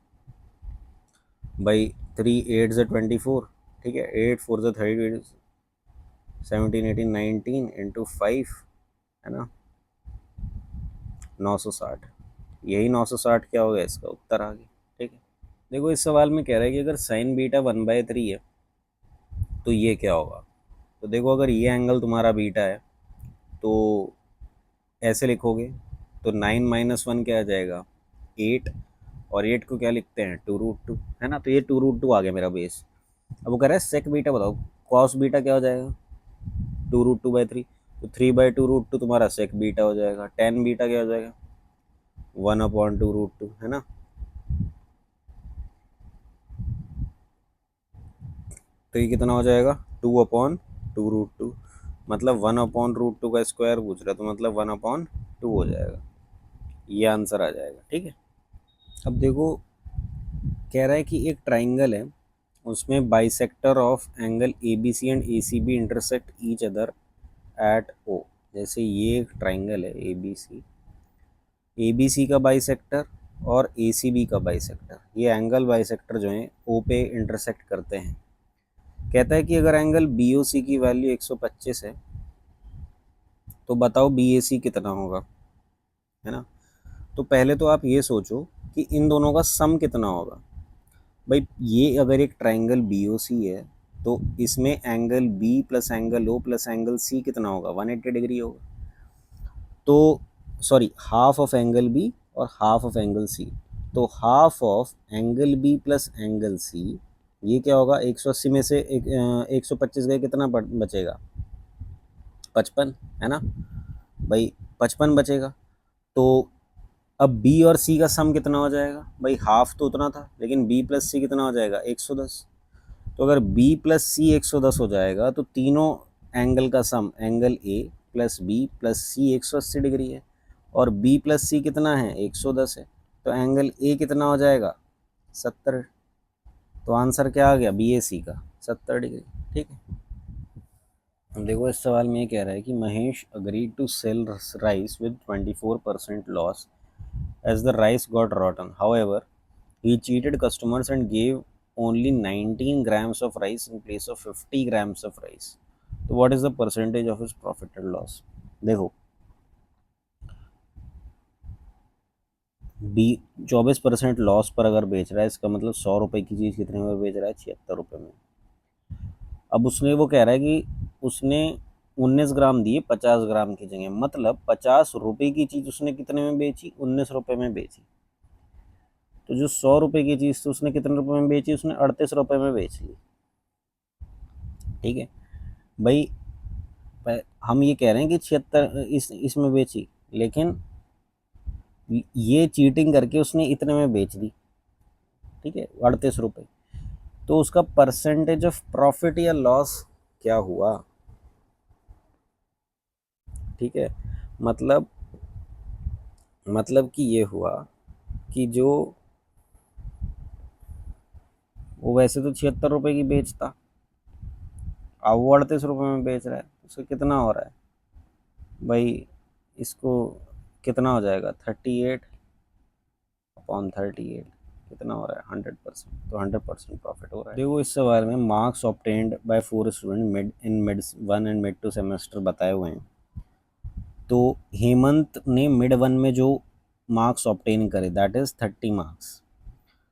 [SPEAKER 1] भाई। 3 8 से 24, ठीक है, 8 4 से 30 17 18 19 इंटू 5, है ना, 960। यही 960 क्या हो गया, इसका उत्तर आ गया, ठीक है। देखो इस सवाल में कह रहा है कि अगर साइन बीटा 1/3 है तो ये क्या होगा। तो देखो अगर ये एंगल तुम्हारा बीटा है तो ऐसे लिखोगे, तो 9 - 1 क्या आ जाएगा 8, और 8 को क्या लिखते हैं 2√2, है ना। तो ये 2√2 आ गया मेरा बेस। अब वो कह रहा है सेक बीटा बताओ, कॉस बीटा क्या हो जाएगा 2√2/3, तो 3/2√2 तुम्हारा सेक बीटा हो जाएगा। टेन बीटा क्या हो जाएगा 1/2√2, है ना। तो ये कितना हो जाएगा 2/2√2, मतलब 1/√2 का स्क्वायर पूछ रहा है, तो मतलब 1/2 हो जाएगा, ये आंसर आ जाएगा, ठीक है। अब देखो कह रहा है कि एक ट्राइंगल है, उसमें bisector of angle A B C and A C B intersect each other at O. जैसे ये एक ट्राइंगल है ए बी सी का बाइसेक्टर और ए सी बी का बाइसेक्टर, ये एंगल बाइसेक्टर जो हैं ओ पे इंटरसेक्ट करते हैं। कहता है कि अगर एंगल बी ओ सी की वैल्यू 125 है तो बताओ बी ए सी कितना होगा, है ना। तो पहले तो आप ये सोचो कि इन दोनों का सम कितना होगा। भाई ये अगर एक ट्राइंगल बी ओ सी है तो इसमें angle B plus angle O plus angle C कितना होगा 180 डिग्री होगा। तो sorry half of angle B और हाफ ऑफ एंगल सी, तो half of angle B plus angle C, ये क्या होगा, 180 में से 125 गए, कितना बचेगा, 55, है ना भाई, 55 बचेगा। तो अब बी और सी का सम कितना हो जाएगा भाई, हाफ तो उतना था, लेकिन बी प्लस सी कितना हो जाएगा, 110। तो अगर बी प्लस सी 110 हो जाएगा तो तीनों एंगल का sum, angle A plus B plus C 180 degree है, और बी प्लस सी कितना है, 110 है, तो एंगल ए कितना हो जाएगा, 70। तो आंसर क्या आ गया बी ए सी का, 70 डिग्री। ठीक है, अब देखो इस सवाल में ये कह रहा है कि Mahesh agreed to sell rice with 24% loss as the rice got rotten. However, he cheated customers and gave only 19 grams of rice in place of 50 grams of rice. So what is the percentage of his profit and loss? देखो, B 24% loss पर अगर बेच रहा है, इसका मतलब 100 रुपए की चीज़ कितने में बेच रहा है, 76 रुपये में। अब उसने, वो कह रहा है कि उसने 19 ग्राम दिए 50 ग्राम की जगह, मतलब 50 रुपये की चीज़ उसने कितने में बेची, 19 रुपये में बेची। तो जो 100 रुपये की चीज़ थी उसने कितने रुपए में बेची, उसने 38 रुपये में बेच ली। ठीक है भाई, हम ये कह रहे हैं कि 76 इसमें बेची, लेकिन ये चीटिंग करके उसने इतने में बेच दी। ठीक है, 38 रुपये। तो उसका परसेंटेज ऑफ प्रॉफिट या लॉस क्या हुआ। ठीक है, मतलब कि ये हुआ कि जो वो वैसे तो 76 रुपये की बेचता, अब वो 38 रुपये में बेच रहा है, उसका कितना हो रहा है भाई, इसको कितना हो जाएगा, 38/38 कितना हो रहा है, 100%। तो 100% प्रॉफिट हो रहा है। देखो इस सवाल में marks obtained by 4 student mid 1 and mid 2 semester बताए हुए हैं। तो हेमंत ने मिड 1 में जो मार्क्स ऑब्टेन करे दैट इज 30 मार्क्स,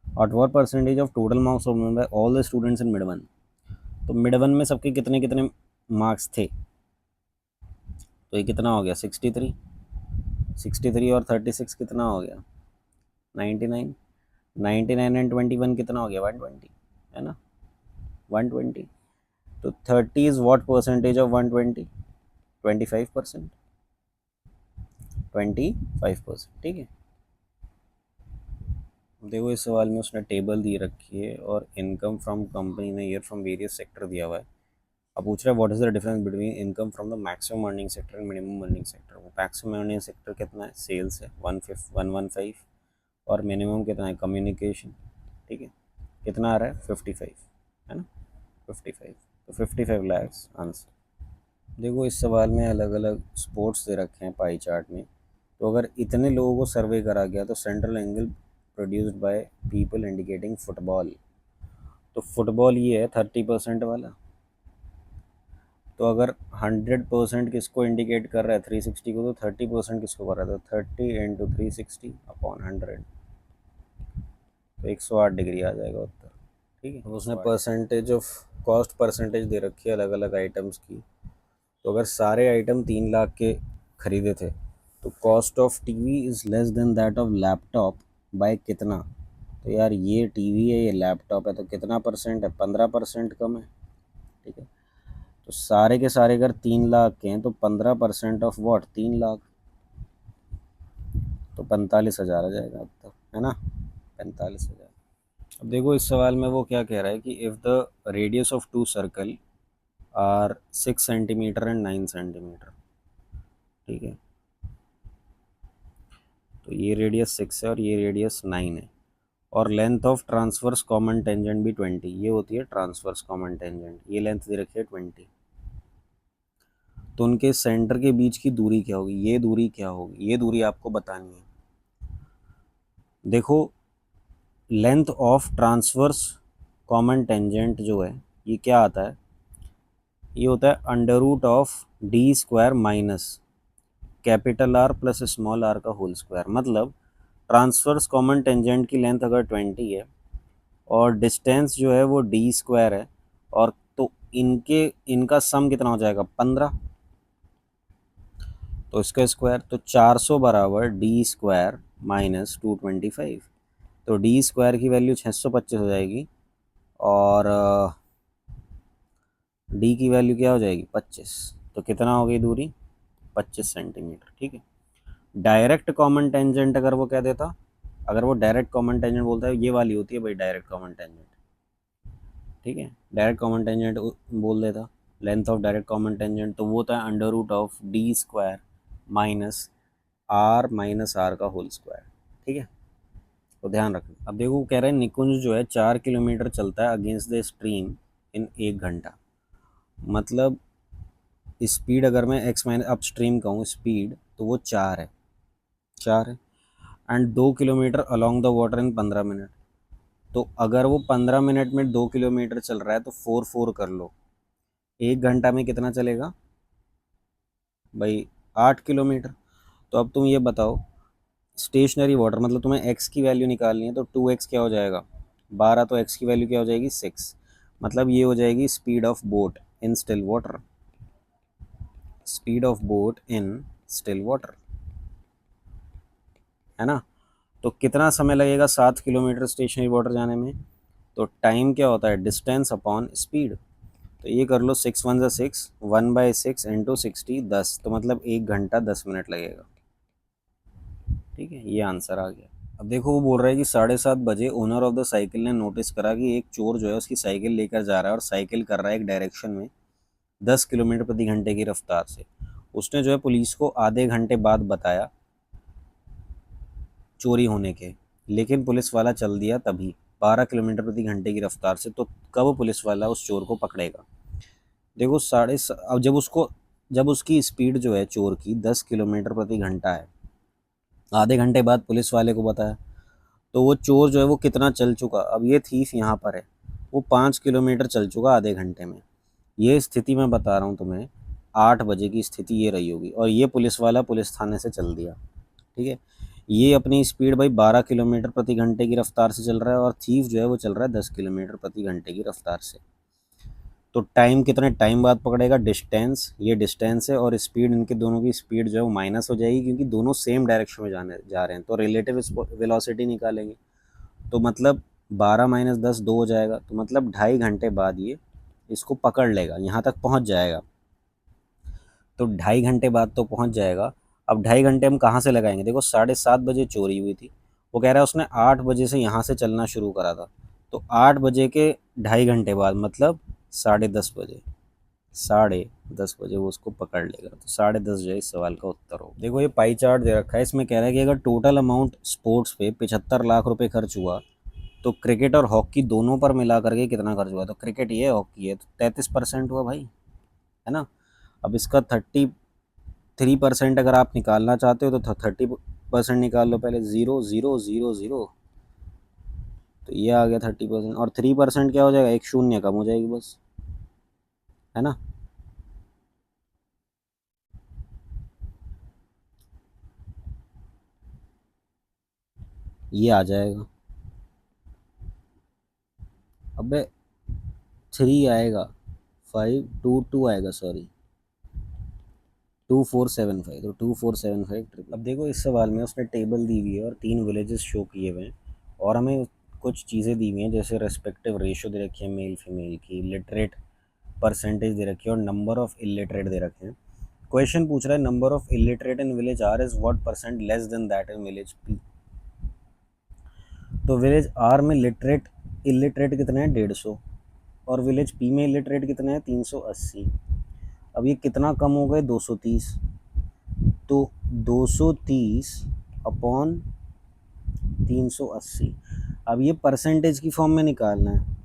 [SPEAKER 1] और what percentage of total marks obtain bye all the students in mid 1। तो मिड 1 में सबके कितने कितने मार्क्स थे, तो ये कितना हो गया, 63। 63 और 36 कितना हो गया, 99। 99 एंड 21 कितना हो गया, 120, है ना, 120। तो 30 इज व्हाट परसेंटेज ऑफ 120, 25%, 25%। ठीक है, देखो इस सवाल में उसने टेबल दी रखी है और इनकम फ्रॉम कंपनी ने ईयर फ्रॉम वेरियस सेक्टर दिया हुआ है। अब पूछ रहा है what is the difference between income from the maximum earning sector and minimum earning sector. वो मैक्सिमम अर्निंग सेक्टर कितना है, सेल्स है 115, और मिनिमम कितना है, कम्युनिकेशन। ठीक है, कितना आ रहा है, 55, है ना, 55। तो 55 लैक्स आंसर। देखो इस सवाल में अलग अलग स्पोर्ट्स दे रखे हैं पाई चार्ट में। तो अगर इतने लोगों को सर्वे करा गया तो central angle produced by people indicating football. तो फुटबॉल ये है 30% वाला। तो अगर 100% किसको इंडिकेट कर रहा है, 360 को, तो 30% किसको कर रहा है, तो 30 इंटू 360/100, तो 108 डिग्री आ जाएगा उत्तर। ठीक है, अब उसने परसेंटेज ऑफ कॉस्ट परसेंटेज दे रखी है अलग अलग आइटम्स की। तो अगर सारे आइटम 3 लाख के खरीदे थे तो cost of TV is less than that of laptop by कितना। तो यार ये टीवी है, ये लैपटॉप है, तो कितना परसेंट है, 15% कम है। ठीक है, तो सारे के सारे अगर 3 लाख के हैं तो 15% ऑफ वॉट, 3 लाख, तो 45,000 आ जाएगा अब तक, है ना, 45,000। अब देखो इस सवाल में वो क्या कह रहा है कि if the radius of 2 circle are 6 centimetre and 9 centimetre. ठीक है, तो ये रेडियस 6 है और ये रेडियस 9 है, और length of transverse common tangent भी 20, ये होती है ट्रांसवर्स कॉमन टेंजेंट, ये लेंथ दे रखी है 20। तो उनके सेंटर के बीच की दूरी क्या होगी, ये दूरी क्या होगी, ये दूरी आपको बतानी है। देखो length of transverse common tangent जो है ये क्या आता है, ये होता है under root of d² minus capital R plus small r का होल स्क्वायर। मतलब ट्रांसवर्स कॉमन टेंजेंट की लेंथ अगर 20 है और डिस्टेंस जो है वो d² है, और तो इनका सम कितना हो जाएगा, 15। तो इसका स्क्वायर, तो 400 बराबर d² माइनस 225।
[SPEAKER 2] तो डी स्क्वायर की वैल्यू 625 हो जाएगी और डी की वैल्यू क्या हो जाएगी 25। तो कितना हो गई दूरी 25 सेंटीमीटर। ठीक है। डायरेक्ट कॉमन टेंजेंट अगर वो कह देता, अगर वो डायरेक्ट कॉमन टेंजेंट बोलता है, ये वाली होती है भाई डायरेक्ट कॉमन टेंजेंट। ठीक है, डायरेक्ट कॉमन टेंजेंट बोल देता, length of direct common tangent, तो वो होता है under root of d square minus r का होल स्क्वायर। ठीक है, तो ध्यान रखना। अब देखो कह रहे हैं निकुंज जो है 4 किलोमीटर चलता है अगेंस्ट द स्ट्रीम इन 1 घंटा। मतलब स्पीड अगर मैं एक्स माइनस अप स्ट्रीम कहूँ स्पीड, तो वो 4 है। And 2 kilometre along the water in 15 minute. तो अगर वो 15 मिनट में 2 किलोमीटर चल रहा है तो 4 4 कर लो, 1 घंटा में कितना चलेगा भाई 8 किलोमीटर। तो अब तुम ये बताओ, स्टेशनरी वाटर मतलब तुम्हें एक्स की वैल्यू निकालनी है, तो 2x क्या हो जाएगा 12, तो एक्स की वैल्यू क्या हो जाएगी 6। मतलब ये हो जाएगी speed of boat in still water, speed of boat in still water, है ना। तो कितना समय लगेगा 7 किलोमीटर स्टेशनरी वाटर जाने में, तो टाइम क्या होता है डिस्टेंस अपॉन स्पीड। तो ये कर लो 6 1 6, 1/6 × 60 10, तो मतलब 1 घंटा 10 मिनट लगेगा। ठीक है, ये आंसर आ गया। अब देखो वो बोल रहा है कि 7:30 बजे ओनर ऑफ द साइकिल ने नोटिस करा कि एक चोर जो है उसकी साइकिल लेकर जा रहा है और साइकिल कर रहा है एक डायरेक्शन में 10 किलोमीटर प्रति घंटे की रफ्तार से। उसने जो है पुलिस को आधे घंटे बाद बताया चोरी होने के, लेकिन पुलिस वाला चल दिया तभी 12 किलोमीटर प्रति घंटे की रफ्तार से। तो कब पुलिस वाला उस चोर को पकड़ेगा। देखो अब जब उसकी स्पीड जो है चोर की 10 किलोमीटर प्रति घंटा है, आधे घंटे बाद पुलिस वाले को बताया, तो वो चोर जो है वो कितना चल चुका। अब ये थीफ यहाँ पर है, वो 5 किलोमीटर चल चुका आधे घंटे में। ये स्थिति मैं बता रहा हूँ तुम्हें, 8 बजे की स्थिति ये रही होगी, और ये पुलिस वाला पुलिस थाने से चल दिया। ठीक है, ये अपनी स्पीड भाई 12 किलोमीटर प्रति घंटे की रफ्तार से चल रहा है, और थीफ जो है वो चल रहा है 10 किलोमीटर प्रति घंटे की रफ्तार से। तो टाइम कितने टाइम बाद पकड़ेगा, डिस्टेंस, ये डिस्टेंस है, और स्पीड, इनके दोनों की स्पीड जो है वो माइनस हो जाएगी, क्योंकि दोनों सेम डायरेक्शन में जाने जा रहे हैं, तो रिलेटिव वेलोसिटी निकालेंगे। तो मतलब 12 - 10 2 हो जाएगा, तो मतलब 2.5 घंटे बाद ये इसको पकड़ लेगा, यहाँ तक पहुँच जाएगा। तो 2.5 घंटे बाद तो पहुँच जाएगा। अब 2.5 घंटे हम कहाँ से लगाएंगे, देखो 7:30 बजे चोरी हुई थी, वो कह रहा है उसने 8 बजे से यहाँ से चलना शुरू करा था। तो 8 बजे के 2.5 घंटे बाद मतलब 10:30 बजे, 10:30 बजे वो उसको पकड़ लेगा। तो 10:30 जो है इस सवाल का उत्तर हो। देखो ये पाई चार्ट दे रखा है, इसमें कह रहा है कि अगर टोटल अमाउंट स्पोर्ट्स पे 75 लाख रुपए खर्च हुआ, तो क्रिकेट और हॉकी दोनों पर मिला करके कितना खर्च हुआ। तो क्रिकेट ये हॉकी है तो 33% हुआ भाई, है ना। अब इसका 33% अगर आप निकालना चाहते हो तो 30% निकाल लो पहले, 0 0 0 0। तो ये आ गया 30%, और 3% क्या हो जाएगा, एक शून्य कम हो जाएगी बस, है ना। ये आ जाएगा, अबे 3 आएगा, 5 2 2 आएगा, सॉरी 2475, तो 2475 ट्रिपल। अब देखो इस सवाल में उसने टेबल दी हुई है और 3 विलेजेस शो किए हुए हैं, और हमें कुछ चीज़ें दी हुई हैं, जैसे रेस्पेक्टिव रेशो दे रखी है मेल फीमेल की, लिटरेट परसेंटेज दे रखी है, और नंबर ऑफ इलिटरेट दे रखे हैं। क्वेश्चन पूछ रहा है number of illiterate in village R is what percent less than that in village P. तो विलेज आर में लिटरेट इलिटरेट कितने हैं 150, और विलेज पी में इलिटरेट कितने हैं 380। अब ये कितना कम हो गए 230, तो 230 अपॉन 380। अब ये परसेंटेज की फॉर्म में निकालना है।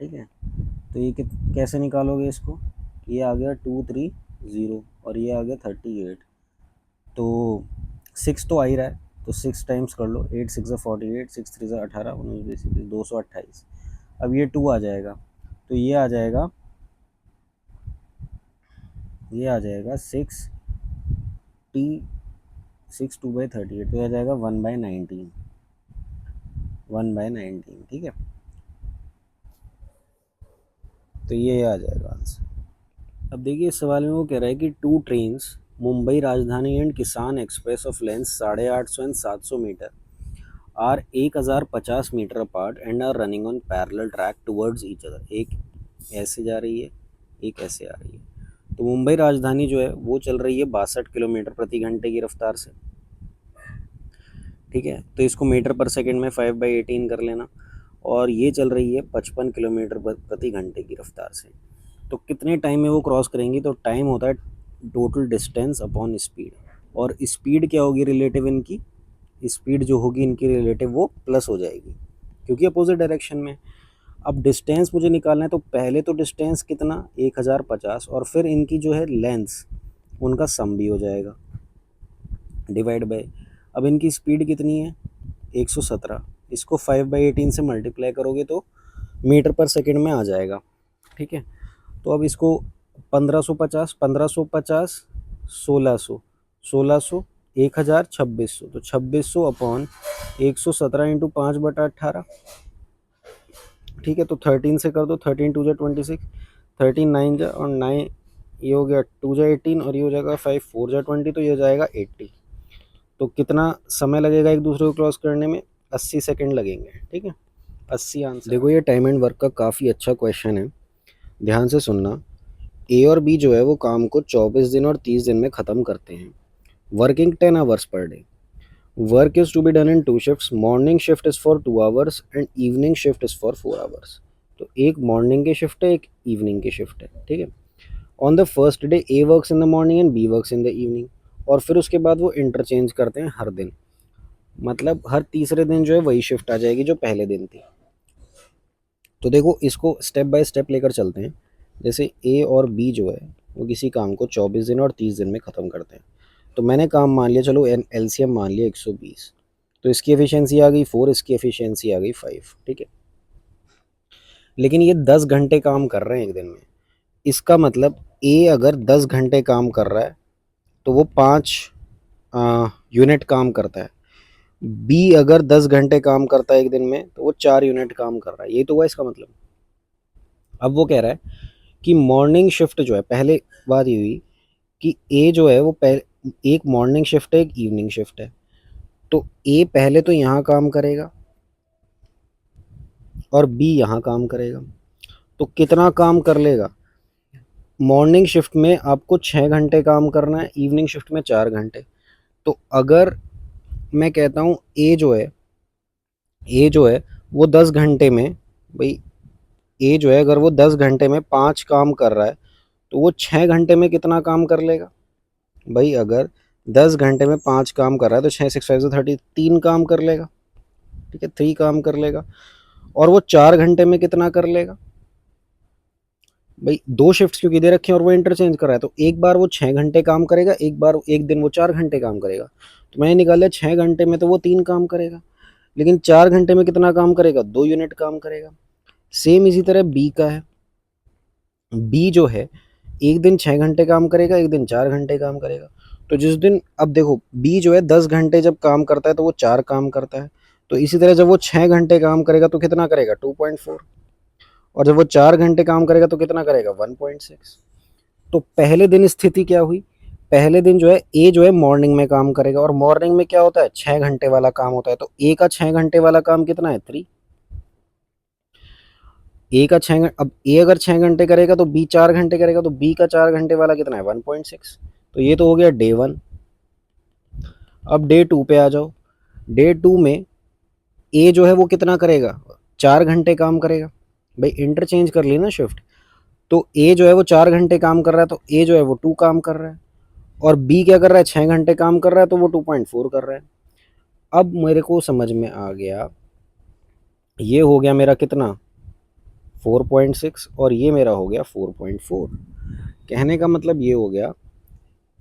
[SPEAKER 2] ठीक है, तो ये कैसे निकालोगे इसको, ये आ गया 230 और ये आ गया 38। तो 6 तो आ ही रहा है, तो 6 टाइम्स कर लो, 8 6 48, 6 3 18, 228। अब ये 2 आ जाएगा, तो ये आ जाएगा 6 2/38, तो ये आ जाएगा 1/19, 1/19। ठीक है, तो ये आ जाएगा आंसर। अब देखिए इस सवाल में वो कह रहा है कि 2 trains Mumbai Rajdhani and Kisan Express of length 850 and 700 metre are 1050 metre apart and are running on parallel track towards each other. एक ऐसे जा रही है, एक ऐसे आ रही है। तो मुंबई राजधानी जो है वो चल रही है 62 किलोमीटर प्रति घंटे की रफ्तार से, ठीक है। तो इसको मीटर पर सेकंड में 5/18 कर लेना। और ये चल रही है 55 किलोमीटर प्रति घंटे की रफ्तार से। तो कितने टाइम में वो क्रॉस करेंगी? तो टाइम होता है टोटल डिस्टेंस अपॉन स्पीड, और स्पीड क्या होगी रिलेटिव इनकी? स्पीड जो होगी इनकी रिलेटिव वो प्लस हो जाएगी, क्योंकि अपोजिट डायरेक्शन में। अब डिस्टेंस मुझे निकालना है, तो पहले तो डिस्टेंस कितना 1050, और फिर इनकी जो है लेंथ उनका सम भी हो जाएगा डिवाइड बाय, अब इनकी स्पीड कितनी है 117, इसको 5/18 से मल्टीप्लाई करोगे तो मीटर पर सेकंड में आ जाएगा, ठीक है। तो अब इसको 1550 1550 1600 1600 1000 2600, तो 2600 अपॉन 117 इंटू 5/18, ठीक है। तो 13 से कर दो, 13 2 जा 26, 13 9 जा और 9 ये हो गया 2 जा 18 और ये हो जाएगा 5 4 जा 20, तो ये हो जाएगा 80। तो कितना समय लगेगा एक दूसरे को क्रॉस करने में? 80 सेकंड लगेंगे, ठीक है। 80 आंसर। देखो ये टाइम एंड वर्क का काफ़ी अच्छा क्वेश्चन है, ध्यान से सुनना। ए और बी जो है वो काम को 24 दिन और 30 दिन में ख़त्म करते हैं, working 10 hours per day. Work is to be done in 2 shifts, morning shift is for 2 hours and evening shift is for 4 hours. तो एक मॉर्निंग की शिफ्ट है, एक इवनिंग की शिफ्ट है, ठीक है। On the first day A works in the morning and B works in the evening, और फिर उसके बाद वो इंटरचेंज करते हैं हर दिन, मतलब हर तीसरे दिन जो है वही शिफ्ट आ जाएगी जो पहले दिन थी। तो देखो इसको स्टेप बाय स्टेप लेकर चलते हैं। जैसे ए और बी जो है वो किसी काम को 24 दिन और 30 दिन में ख़त्म करते हैं। तो मैंने काम मान लिया, चलो एलसीएम मान लिया 120, तो इसकी एफिशिएंसी आ गई 4, इसकी एफिशिएंसी आ गई 5, ठीक है। लेकिन ये 10 घंटे काम कर रहे हैं एक दिन में, इसका मतलब ए अगर 10 घंटे काम कर रहा है तो वो 5 यूनिट काम करता है। बी अगर 10 घंटे काम करता है एक दिन में तो वो 4 यूनिट काम कर रहा है, यही तो हुआ इसका मतलब। अब वो कह रहा है कि मॉर्निंग शिफ्ट जो है, पहले बात ये हुई कि ए जो है वो पहले एक मॉर्निंग शिफ्ट है, एक इवनिंग शिफ्ट है। तो ए पहले तो यहाँ काम करेगा और बी यहाँ काम करेगा, तो कितना काम कर लेगा? मॉर्निंग शिफ्ट में आपको 6 घंटे काम करना है, इवनिंग शिफ्ट में 4 घंटे। तो अगर मैं कहता हूँ ए जो है वो 10 घंटे में, भाई ए जो है अगर वो 10 घंटे में 5 काम कर रहा है तो वो 6 घंटे में कितना काम कर लेगा? भाई अगर 10 घंटे में 5 काम कर रहा है तो 6 6 5 3 काम कर लेगा, ठीक है, 3 काम कर लेगा। और वो 4 घंटे में कितना कर लेगा? भाई 2 शिफ्ट्स क्योंकि दे रखे हैं और वो इंटरचेंज कर रहा है, तो एक बार वो 6 घंटे काम करेगा, एक बार एक दिन वो 4 घंटे काम करेगा। तो मैंने निकाला 6 घंटे में तो वो 3 काम करेगा, लेकिन 4 घंटे में कितना काम करेगा? 2 यूनिट काम करेगा। सेम इसी तरह बी का है, बी जो है एक दिन 6 घंटे काम करेगा, एक दिन 4 घंटे काम करेगा। तो जिस दिन, अब देखो बी जो है 10 घंटे जब काम करता है तो वो 4 काम करता है, तो इसी तरह जब वो 6 घंटे काम करेगा तो कितना करेगा? 2.4, और जब वो 4 घंटे काम करेगा तो कितना करेगा? 1.6। तो पहले दिन स्थिति क्या हुई? पहले दिन जो है ए जो है मॉर्निंग में काम करेगा, और मॉर्निंग में क्या होता है? 6 घंटे वाला काम होता है, तो ए का 6 घंटे वाला काम कितना है? 3। ए का 6 घंटे, अब ए अगर 6 घंटे करेगा तो बी 4 घंटे करेगा, तो बी का 4 घंटे वाला कितना है? 1.6। तो ये तो हो गया डे 1। अब डे 2 पे आ जाओ। डे 2 में ए जो है वो कितना करेगा? 4 घंटे काम करेगा, भाई इंटरचेंज कर ली ना शिफ्ट। तो ए जो है वो 4 घंटे काम कर रहा है, तो ए जो है वो 2 काम कर रहा है, और बी क्या कर रहा है? 6 घंटे काम कर रहा है, तो वो 2.4 कर रहा है। अब मेरे को समझ में आ गया, ये हो गया मेरा कितना? 4.6, और ये मेरा हो गया 4.4। कहने का मतलब ये हो गया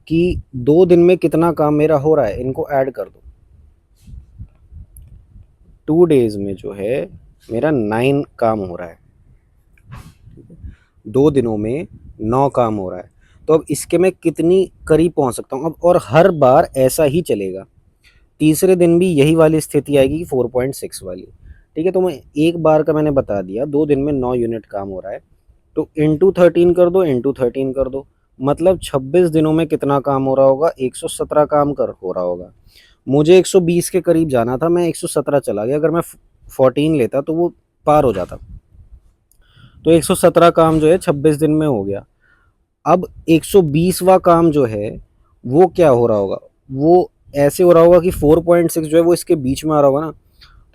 [SPEAKER 2] कि 2 दिन में कितना काम मेरा हो रहा है, इनको ऐड कर दो। 2 डेज में जो है मेरा 9 काम हो रहा है, 2 दिनों में 9 काम हो रहा है। तो अब इसके मैं कितनी करीब पहुंच सकता हूं अब, और हर बार ऐसा ही चलेगा। तीसरे दिन भी यही वाली स्थिति आएगी 4.6 वाली, ठीक है। तो मैं एक बार का मैंने बता दिया, 2 दिन में 9 यूनिट काम हो रहा है, तो इंटू 13 कर दो, इंटू 13 कर दो, मतलब 26 दिनों में कितना काम हो रहा होगा, 117 काम कर हो रहा होगा। मुझे 120 के करीब जाना था, मैं 117 चला गया। अगर मैं 14 लेता तो वो पार हो जाता। तो 117 काम जो है 26 दिन में हो गया। अब 120वां काम जो है वो क्या हो रहा होगा, वो ऐसे हो रहा होगा कि 4.6 जो है वो इसके बीच में आ रहा होगा ना।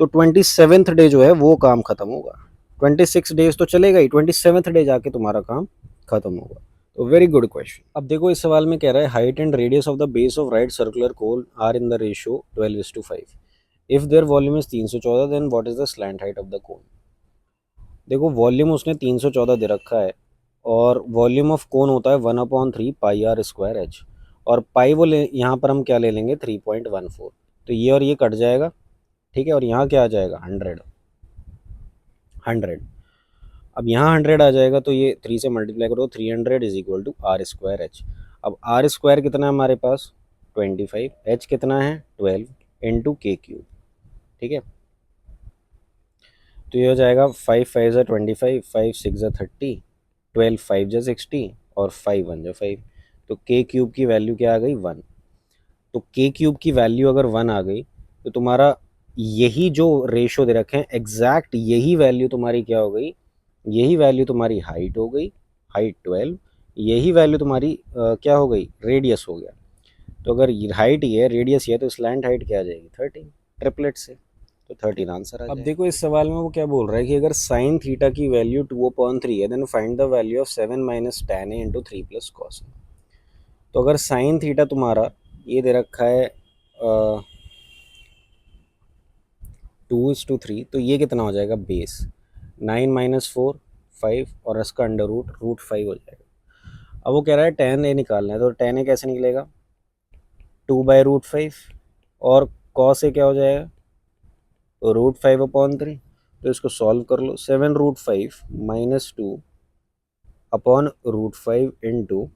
[SPEAKER 2] तो 27th डे जो है वो काम खत्म होगा। 26 डेज तो चलेगा ही, 27th डे जाके तुम्हारा काम खत्म होगा। तो वेरी गुड क्वेश्चन। अब देखो इस सवाल में कह रहा है height and radius of the base of right circular cone are in the ratio 12:5। If their volume is 314 then what is the slant height of the cone. देखो वॉल्यूम उसने 314 दे रखा है, और वॉल्यूम ऑफ कोन होता है 1/3 πr² h। और पाई वो ले, यहाँ पर हम क्या ले लेंगे 3.14। तो ये और ये कट जाएगा, ठीक है। और यहाँ क्या आ जाएगा 100। अब यहाँ 100 आ जाएगा, तो ये 3 से मल्टीप्लाई करो, 300 = r²h। अब आर स्क्वायर कितना है हमारे पास 25, h कितना है 12 इंटू k³। ठीक है, तो ये हो जाएगा 5×5 = 25, 5×6 = 30, 12×5 = 60 और 5×1 = 5। तो k³ की वैल्यू क्या आ गई 1। तो k³ की वैल्यू अगर 1 आ गई तो तुम्हारा यही जो रेशो दे रखे हैं एग्जैक्ट यही वैल्यू तुम्हारी क्या हो गई, यही वैल्यू तुम्हारी हाइट हो गई, हाइट 12। यही वैल्यू तुम्हारी क्या हो गई रेडियस हो गया। तो अगर हाइट ये है रेडियस ये है तो स्लैंट हाइट क्या आ जाएगी 13 ट्रिपलेट से। तो 13 आंसर आ जाएगा। अब देखो इस सवाल में वो क्या बोल रहा है कि अगर साइन थीटा की वैल्यू 2/3 है then find the value of 7 - tan a × 3 + cos a। तो अगर साइन थीटा तुम्हारा ये दे रखा है 2:3, तो ये कितना हो जाएगा बेस 9 - 4 5 और इसका अंडर रूट 5 हो जाएगा। अब वो कह रहा है tan a निकालना है, तो tan a कैसे निकलेगा 2/√5 और cos a क्या हो जाएगा √5/3। तो इसको सॉल्व कर लो, 7√5 - 2/√5 इंटू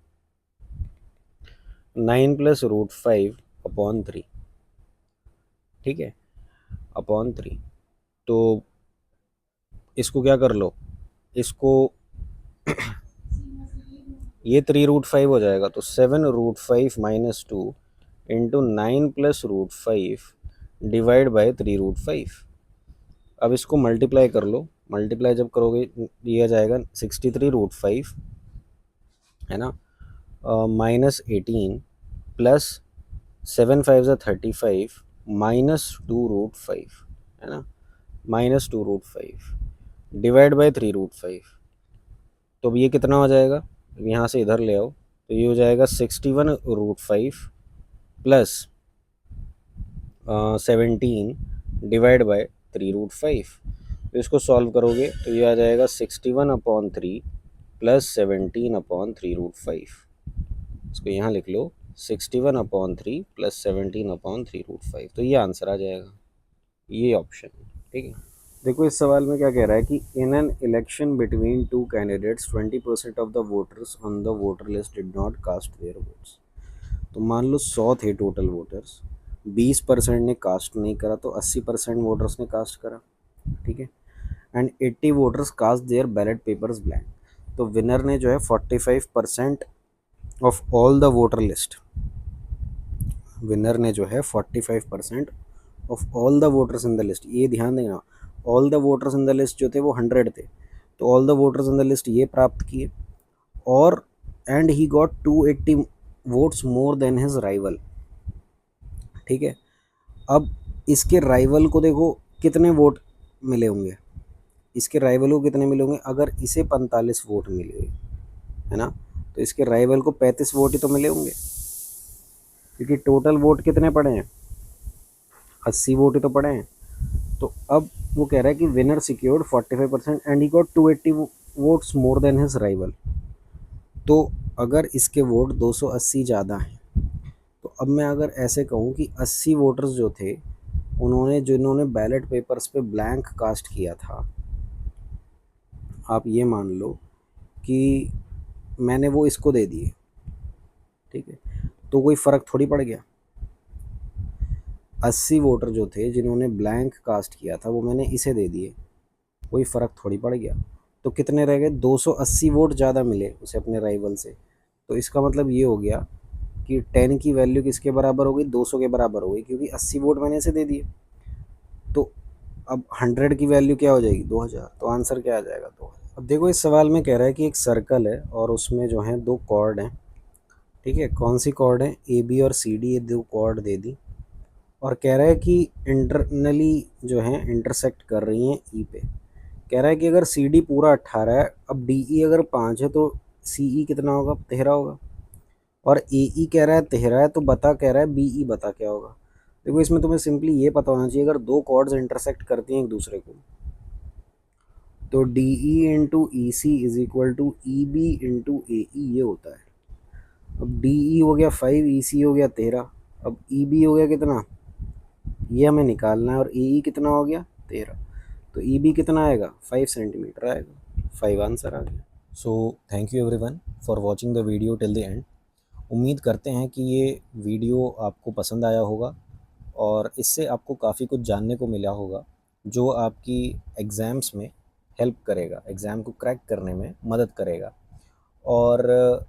[SPEAKER 2] 9 + √5/3। ठीक है, अपॉन 3। तो इसको क्या कर लो, इसको ये 3√5 हो जाएगा, तो 7√5 - 2 इंटू 9 + √5 डिवाइड बाय 3√5। अब इसको मल्टीप्लाई कर लो, मल्टीप्लाई जब करोगे ये आ जाएगा 63√5 है ना, -18 प्लस 7×5 = 35 -2√5 है ना, -2√5 डिवाइड बाय 3√5। तो अब ये कितना हो जाएगा, यहाँ से इधर ले आओ तो ये हो जाएगा 61√5 प्लस 17 डिवाइड बाय 3√5। तो इसको सॉल्व करोगे तो ये आ जाएगा 61/3 प्लस 17/3√5। इसको यहाँ लिख लो 61/3 प्लस 17/3√5। तो ये आंसर आ जाएगा, ये ऑप्शन। ठीक है, देखो इस सवाल में क्या कह रहा है कि in an election between two candidates 20% of the voters on the voter list did not cast their votes. तो मान लो 100 थे टोटल वोटर्स, 20% ने कास्ट नहीं करा तो 80% वोटर्स ने कास्ट करा। ठीक है, and 80 voters cast their ballot papers blank. तो विनर ने जो है 45% of all the voter list, winner ने जो है 45% of all the voters in the list. ये ध्यान देना, all the voters in the list जो थे वो 100 थे, तो all the voters in the list ये प्राप्त किए, और and he got 280 votes more than his rival. ठीक है, अब इसके राइवल को देखो कितने वोट मिले होंगे, इसके राइवल को कितने मिले होंगे, अगर इसे 45 वोट मिले है ना, तो इसके राइवल को 35 वोट ही तो मिले होंगे, क्योंकि टोटल वोट कितने पड़े हैं 80 वोट ही तो पड़े हैं। तो अब वो कह रहा है कि winner secured 45% and he got 280 votes more than his rival. तो अगर इसके वोट 280 ज़्यादा हैं, तो अब मैं अगर ऐसे कहूँ कि 80 वोटर्स जो थे उन्होंने जिन्होंने बैलेट पेपर्स पे ब्लैंक कास्ट किया था, आप ये मान लो कि मैंने वो इसको दे दिए। ठीक है, तो कोई फ़र्क थोड़ी पड़ गया। 80 वोटर जो थे जिन्होंने ब्लैंक कास्ट किया था वो मैंने इसे दे दिए, कोई फ़र्क थोड़ी पड़ गया। तो कितने रह गए 280 वोट ज़्यादा मिले उसे अपने राइवल से,
[SPEAKER 1] तो इसका मतलब ये हो गया कि 10 की वैल्यू किसके बराबर हो गई, 200 के बराबर हो गई, क्योंकि 80 वोट मैंने इसे दे दिए। तो अब 100 की वैल्यू क्या हो जाएगी, 2000। तो आंसर क्या आ जाएगा, 2000। अब देखो इस सवाल में कह रहा है कि एक सर्कल है और उसमें जो है दो कॉर्ड हैं। ठीक है, कौन सी कॉर्ड है, ए बी और सी डी, ये दो कॉर्ड दे दी। और कह रहा है कि इंटरनली जो है इंटरसेक्ट कर रही हैं ई पे। कह रहा है कि अगर सी डी पूरा 18 है, अब डी ई अगर 5 है, तो सी ई कितना होगा, 13 होगा। और ए ई कह रहा है 13 है, तो बता कह रहा है बी ई, बता क्या होगा। देखो इसमें तुम्हें सिंपली ये पता होना चाहिए, अगर दो कॉर्ड्स इंटरसेक्ट करती हैं एक दूसरे को, तो D E into E C is equal to E B into A E, ये होता है। अब डी ई हो गया 5, ई सी हो गया 13, अब ई बी हो गया कितना, ये हमें निकालना है, और ए ई कितना हो गया 13। तो ई बी कितना आएगा, 5 सेंटीमीटर आएगा। 5 आंसर आ गया।
[SPEAKER 2] सो thank you everyone for watching the video till the end. उम्मीद करते हैं कि ये वीडियो आपको पसंद आया होगा और इससे आपको काफ़ी कुछ जानने को मिला होगा, जो आपकी एग्ज़ाम्स में हेल्प करेगा, एग्ज़ाम को क्रैक करने में मदद करेगा। और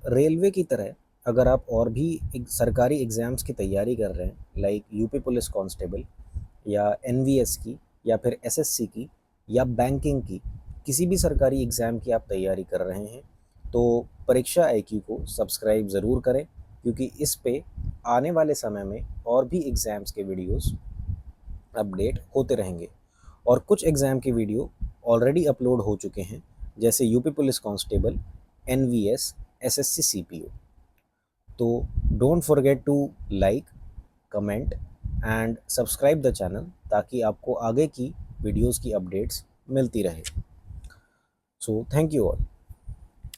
[SPEAKER 2] रेलवे की तरह अगर आप और भी एक सरकारी एग्ज़ाम्स की तैयारी कर रहे हैं, लाइक यूपी पुलिस कांस्टेबल या एनवीएस की या फिर एसएससी की या बैंकिंग की, किसी भी सरकारी एग्ज़ाम की आप तैयारी कर रहे हैं, तो परीक्षा आईक्यू को सब्सक्राइब ज़रूर करें, क्योंकि इस पे आने वाले समय में और भी एग्ज़ाम्स के वीडियोस अपडेट होते रहेंगे। और कुछ एग्ज़ाम के वीडियो ऑलरेडी अपलोड हो चुके हैं, जैसे UP police constable, NVS, SSC CPO. तो don't forget to like, comment and subscribe the channel, ताकि आपको आगे की वीडियोस की अपडेट्स मिलती रहे। So thank you all.